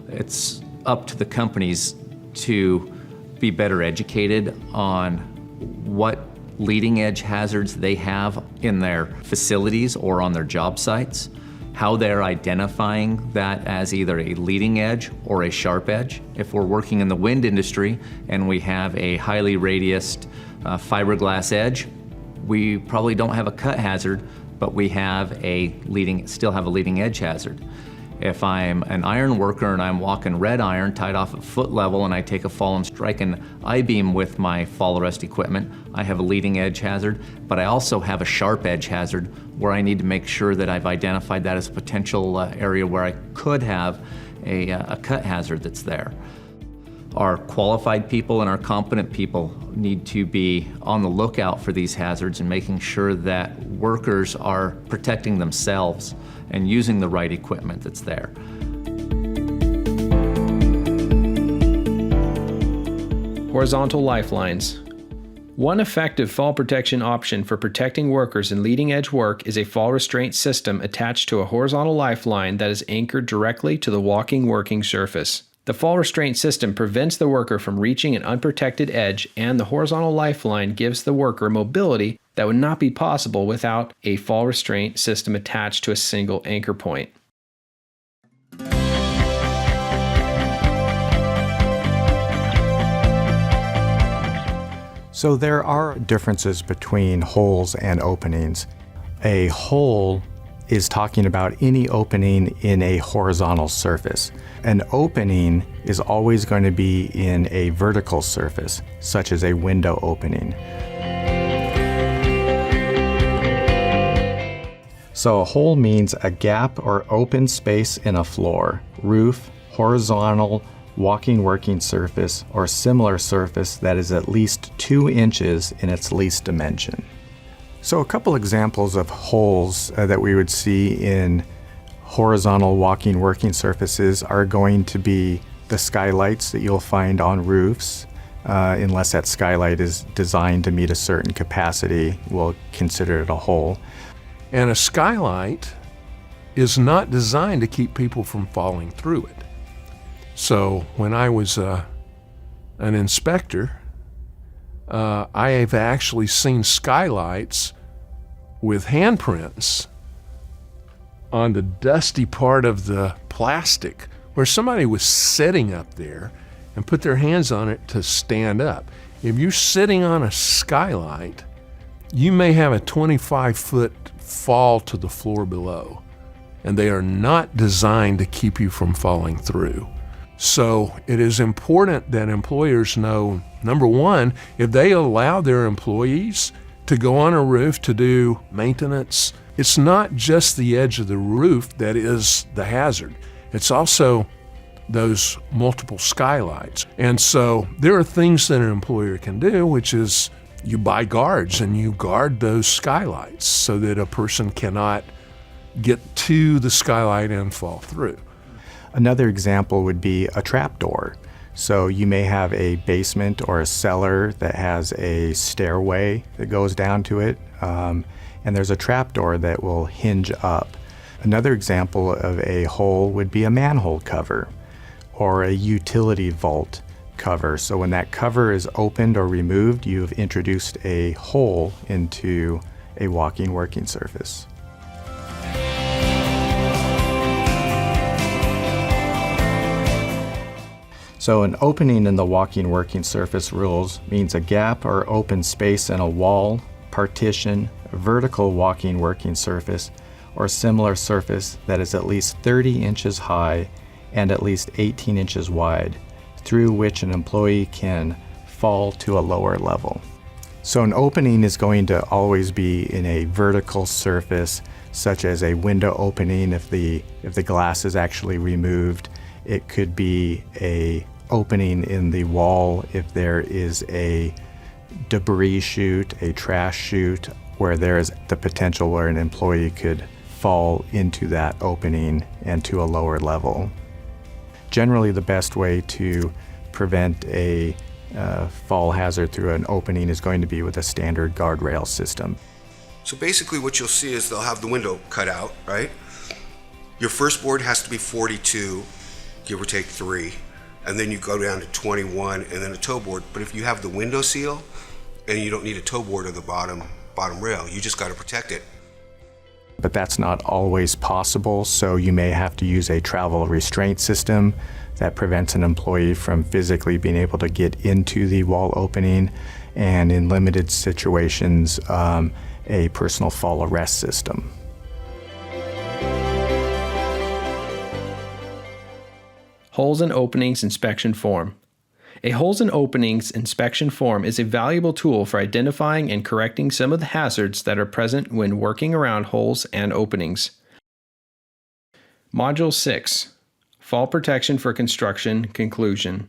S9: It's up to the companies to be better educated on what leading edge hazards they have in their facilities or on their job sites, how they're identifying that as either a leading edge or a sharp edge. If we're working in the wind industry and we have a highly radiused fiberglass edge, we probably don't have a cut hazard, but we have still have a leading edge hazard. If I'm an iron worker and I'm walking red iron tied off at foot level and I take a fall and strike an I-beam with my fall arrest equipment, I have a leading edge hazard, but I also have a sharp edge hazard where I need to make sure that I've identified that as a potential area where I could have a cut hazard that's there. Our qualified people and our competent people need to be on the lookout for these hazards and making sure that workers are protecting themselves and using the right equipment that's there.
S1: Horizontal lifelines. One effective fall protection option for protecting workers in leading edge work is a fall restraint system attached to a horizontal lifeline that is anchored directly to the walking working surface. The fall restraint system prevents the worker from reaching an unprotected edge, and the horizontal lifeline gives the worker mobility that would not be possible without a fall restraint system attached to a single anchor point.
S6: So there are differences between holes and openings. A hole is talking about any opening in a horizontal surface. An opening is always going to be in a vertical surface, such as a window opening. So a hole means a gap or open space in a floor, roof, horizontal, walking working surface, or similar surface that is at least 2 inches in its least dimension. So a couple examples of holes that we would see in horizontal walking working surfaces are going to be the skylights that you'll find on roofs. Unless that skylight is designed to meet a certain capacity, we'll consider it a hole.
S14: And a skylight is not designed to keep people from falling through it. So when I was an inspector, I have actually seen skylights with handprints on the dusty part of the plastic where somebody was sitting up there and put their hands on it to stand up. If you're sitting on a skylight, you may have a 25-foot fall to the floor below, and they are not designed to keep you from falling through. So it is important that employers know, number one, if they allow their employees to go on a roof to do maintenance, it's not just the edge of the roof that is the hazard. It's also those multiple skylights. And so there are things that an employer can do, which is you buy guards and you guard those skylights so that a person cannot get to the skylight and fall through.
S6: Another example would be a trapdoor. So you may have a basement or a cellar that has a stairway that goes down to it, and there's a trapdoor that will hinge up. Another example of a hole would be a manhole cover or a utility vault cover. So when that cover is opened or removed, you've introduced a hole into a walking working surface. So an opening in the walking working surface rules means a gap or open space in a wall, partition, vertical walking working surface, or similar surface that is at least 30 inches high and at least 18 inches wide, through which an employee can fall to a lower level. So an opening is going to always be in a vertical surface, such as a window opening if the glass is actually removed. It could be a opening in the wall if there is a debris chute, a trash chute, where there is the potential where an employee could fall into that opening and to a lower level. Generally, the best way to prevent a fall hazard through an opening is going to be with a standard guardrail system.
S12: So basically what you'll see is they'll have the window cut out, right? Your first board has to be 42, give or take 3, and then you go down to 21 and then a toe board. But if you have the window seal and you don't need a toe board or the bottom rail, you just got to protect it.
S6: But that's not always possible, so you may have to use a travel restraint system that prevents an employee from physically being able to get into the wall opening, and in limited situations, a personal fall arrest system.
S1: Holes and Openings Inspection Form. A holes and openings inspection form is a valuable tool for identifying and correcting some of the hazards that are present when working around holes and openings. Module 6. Fall Protection for Construction Conclusion.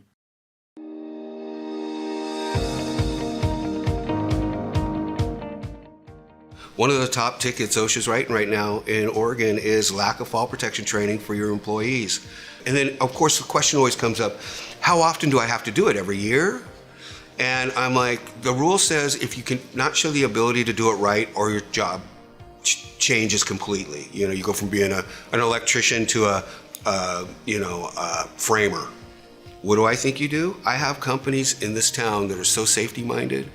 S12: One of the top tickets OSHA's writing right now in Oregon is lack of fall protection training for your employees. And then, of course, the question always comes up, how often do I have to do it? Every year? And I'm like, the rule says if you can not show the ability to do it right, or your job changes completely. You know, you go from being an electrician to a framer. What do I think you do? I have companies in this town that are so safety minded.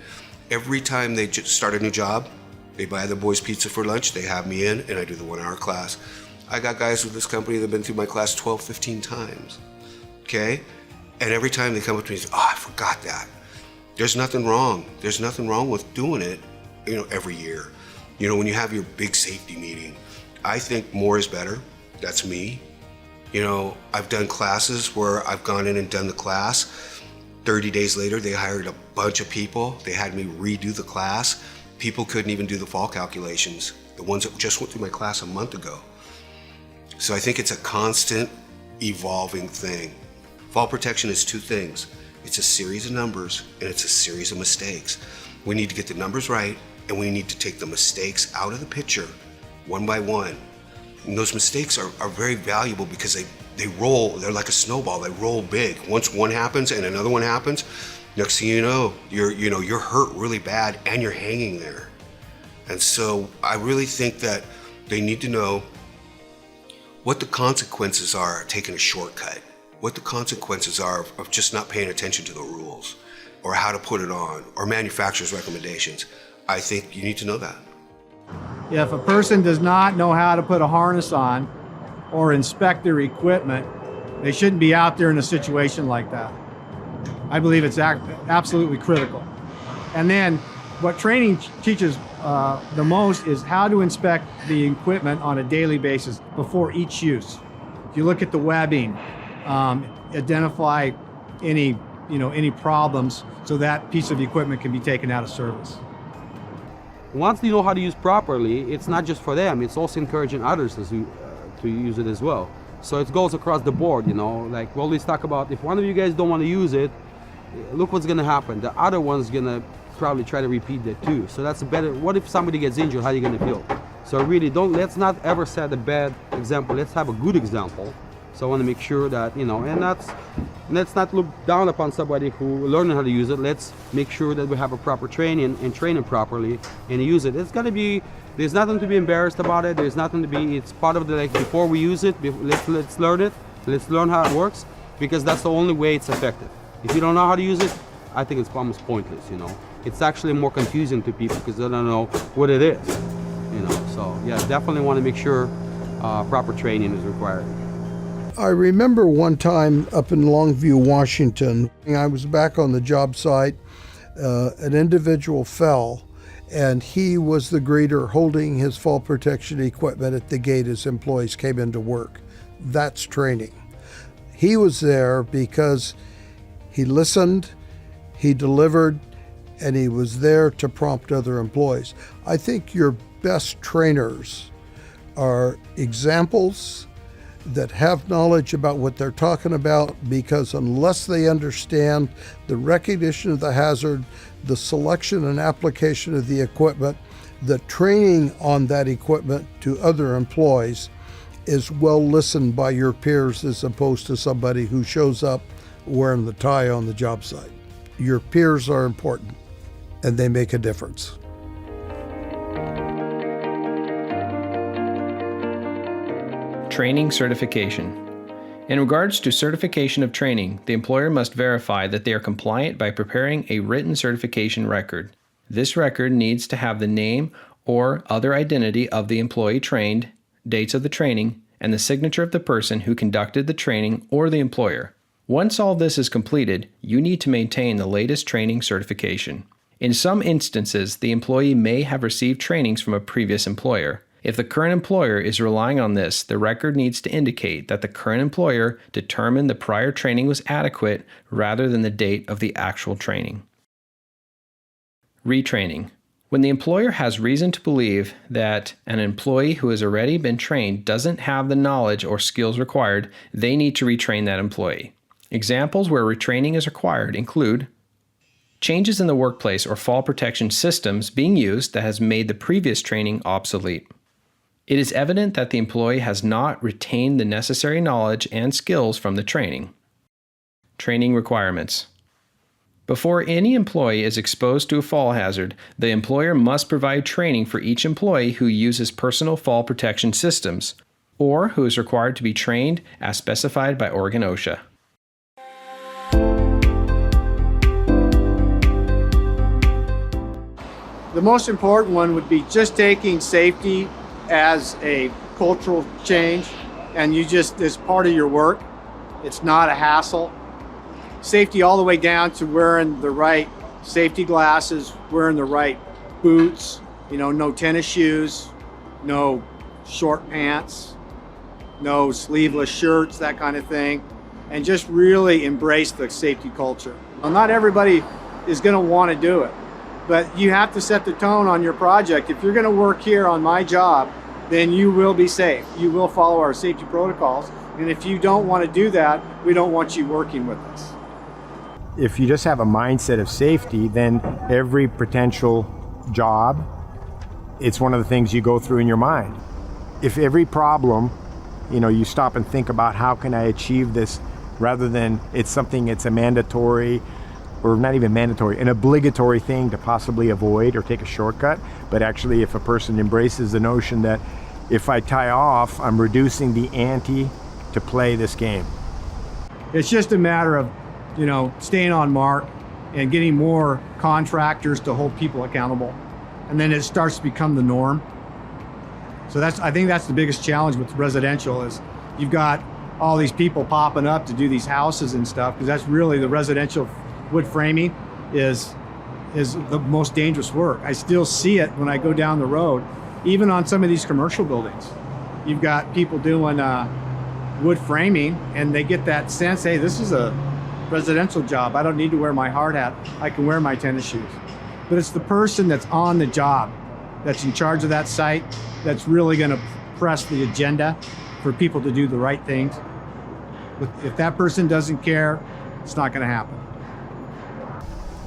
S12: Every time they start a new job, they buy the boys pizza for lunch, they have me in, and I do the 1 hour class. I got guys with this company that have been through my class 12, 15 times, okay? And every time they come up to me and say, oh, I forgot that. There's nothing wrong. There's nothing wrong with doing it, every year. When you have your big safety meeting, I think more is better. That's me. I've done classes where I've gone in and done the class. 30 days later, they hired a bunch of people. They had me redo the class. People couldn't even do the fall calculations, the ones that just went through my class a month ago. So I think it's a constant evolving thing. Fall protection is two things. It's a series of numbers and it's a series of mistakes. We need to get the numbers right and we need to take the mistakes out of the picture one by one. And those mistakes are very valuable because they roll, they're like a snowball, they roll big. Once one happens and another one happens, next thing you know, you're hurt really bad and you're hanging there. And so I really think that they need to know what the consequences are of taking a shortcut, what the consequences are of just not paying attention to the rules, or how to put it on, or manufacturer's recommendations. I think you need to know that.
S13: Yeah, if a person does not know how to put a harness on or inspect their equipment, they shouldn't be out there in a situation like that. I believe it's absolutely critical. And then what training teaches the most is how to inspect the equipment on a daily basis before each use. If you look at the webbing, identify any problems so that piece of equipment can be taken out of service.
S4: Once you know how to use properly, it's not just for them, it's also encouraging others to use it as well. So it goes across the board, like we always talk about, if one of you guys don't want to use it, look what's going to happen. The other one's going to probably try to repeat that too. So that's better. What if somebody gets injured? How are you going to feel? So really, let's not ever set a bad example. Let's have a good example. So I want to make sure that, and let's not look down upon somebody who learning how to use it. Let's make sure that we have a proper training and train it properly and use it. It's going to be, there's nothing to be embarrassed about it. There's nothing to be, it's part of the, before we use it, let's learn it. Let's learn how it works, because that's the only way it's effective. If you don't know how to use it, I think it's almost pointless, It's actually more confusing to people because they don't know what it is, So yeah, definitely want to make sure proper training is required.
S15: I remember one time up in Longview, Washington, I was back on the job site. An individual fell, and he was the greeter holding his fall protection equipment at the gate as employees came into work. That's training. He was there because he listened, he delivered, and he was there to prompt other employees. I think your best trainers are examples that have knowledge about what they're talking about, because unless they understand the recognition of the hazard, the selection and application of the equipment, the training on that equipment to other employees is well listened by your peers, as opposed to somebody who shows up wearing the tie on the job site. Your peers are important, and they make a difference.
S1: Training certification. In regards to certification of training, the employer must verify that they are compliant by preparing a written certification record. This record needs to have the name or other identity of the employee trained, dates of the training, and the signature of the person who conducted the training or the employer. Once all this is completed, you need to maintain the latest training certification. In some instances, the employee may have received trainings from a previous employer. If the current employer is relying on this, the record needs to indicate that the current employer determined the prior training was adequate rather than the date of the actual training. Retraining. When the employer has reason to believe that an employee who has already been trained doesn't have the knowledge or skills required, they need to retrain that employee. Examples where retraining is required include changes in the workplace or fall protection systems being used that has made the previous training obsolete. It is evident that the employee has not retained the necessary knowledge and skills from the training. Training requirements. Before any employee is exposed to a fall hazard, the employer must provide training for each employee who uses personal fall protection systems, or who is required to be trained as specified by Oregon OSHA.
S13: The most important one would be just taking safety as a cultural change, and it's part of your work. It's not a hassle. Safety all the way down to wearing the right safety glasses, wearing the right boots, no tennis shoes, no short pants, no sleeveless shirts, that kind of thing, and just really embrace the safety culture. Well, not everybody is going to want to do it, but you have to set the tone on your project. If you're going to work here on my job, then you will be safe. You will follow our safety protocols, and if you don't want to do that, we don't want you working with us.
S6: If you just have a mindset of safety, then every potential job, it's one of the things you go through in your mind. If every problem, you stop and think about how can I achieve this, rather than it's a mandatory, or not even mandatory, an obligatory thing to possibly avoid or take a shortcut. But actually, if a person embraces the notion that if I tie off, I'm reducing the ante to play this game.
S13: It's just a matter of staying on mark and getting more contractors to hold people accountable. And then it starts to become the norm. So I think that's the biggest challenge with residential is you've got all these people popping up to do these houses and stuff, because that's really the residential wood framing is the most dangerous work. I still see it when I go down the road, even on some of these commercial buildings. You've got people doing wood framing, and they get that sense, hey, this is a residential job. I don't need to wear my hard hat. I can wear my tennis shoes. But it's the person that's on the job, that's in charge of that site, that's really going to press the agenda for people to do the right things. If that person doesn't care, it's not going to happen.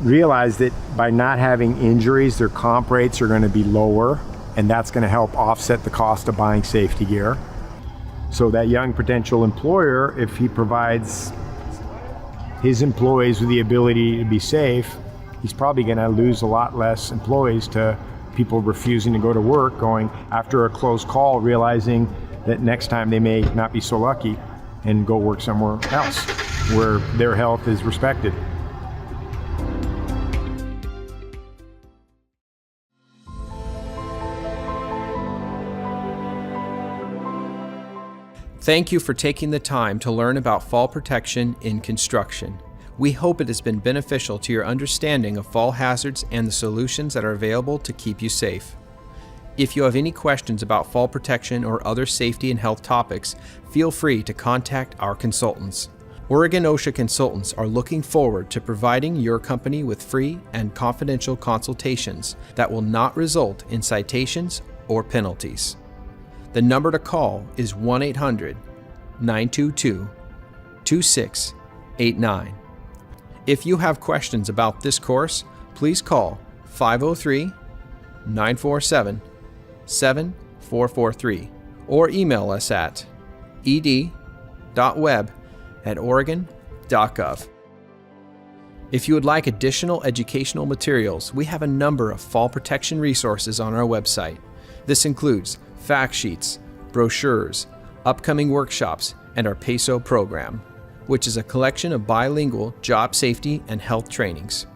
S6: Realize that by not having injuries, their comp rates are going to be lower, and that's going to help offset the cost of buying safety gear. So that young potential employer, if he provides his employees with the ability to be safe, he's probably going to lose a lot less employees to people refusing to go to work, going after a close call, realizing that next time they may not be so lucky and go work somewhere else where their health is respected.
S1: Thank you for taking the time to learn about fall protection in construction. We hope it has been beneficial to your understanding of fall hazards and the solutions that are available to keep you safe. If you have any questions about fall protection or other safety and health topics, feel free to contact our consultants. Oregon OSHA consultants are looking forward to providing your company with free and confidential consultations that will not result in citations or penalties. The number to call is 1-800-922-2689. If you have questions about this course, please call 503-947-7443 or email us at ed.web@oregon.gov. If you would like additional educational materials, we have a number of fall protection resources on our website. This includes fact sheets, brochures, upcoming workshops, and our PESO program, which is a collection of bilingual job safety and health trainings.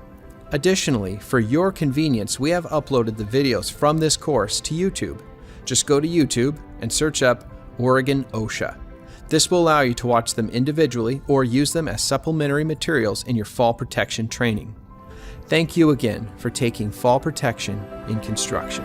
S1: Additionally, for your convenience, we have uploaded the videos from this course to YouTube. Just go to YouTube and search up Oregon OSHA. This will allow you to watch them individually or use them as supplementary materials in your fall protection training. Thank you again for taking fall protection in construction.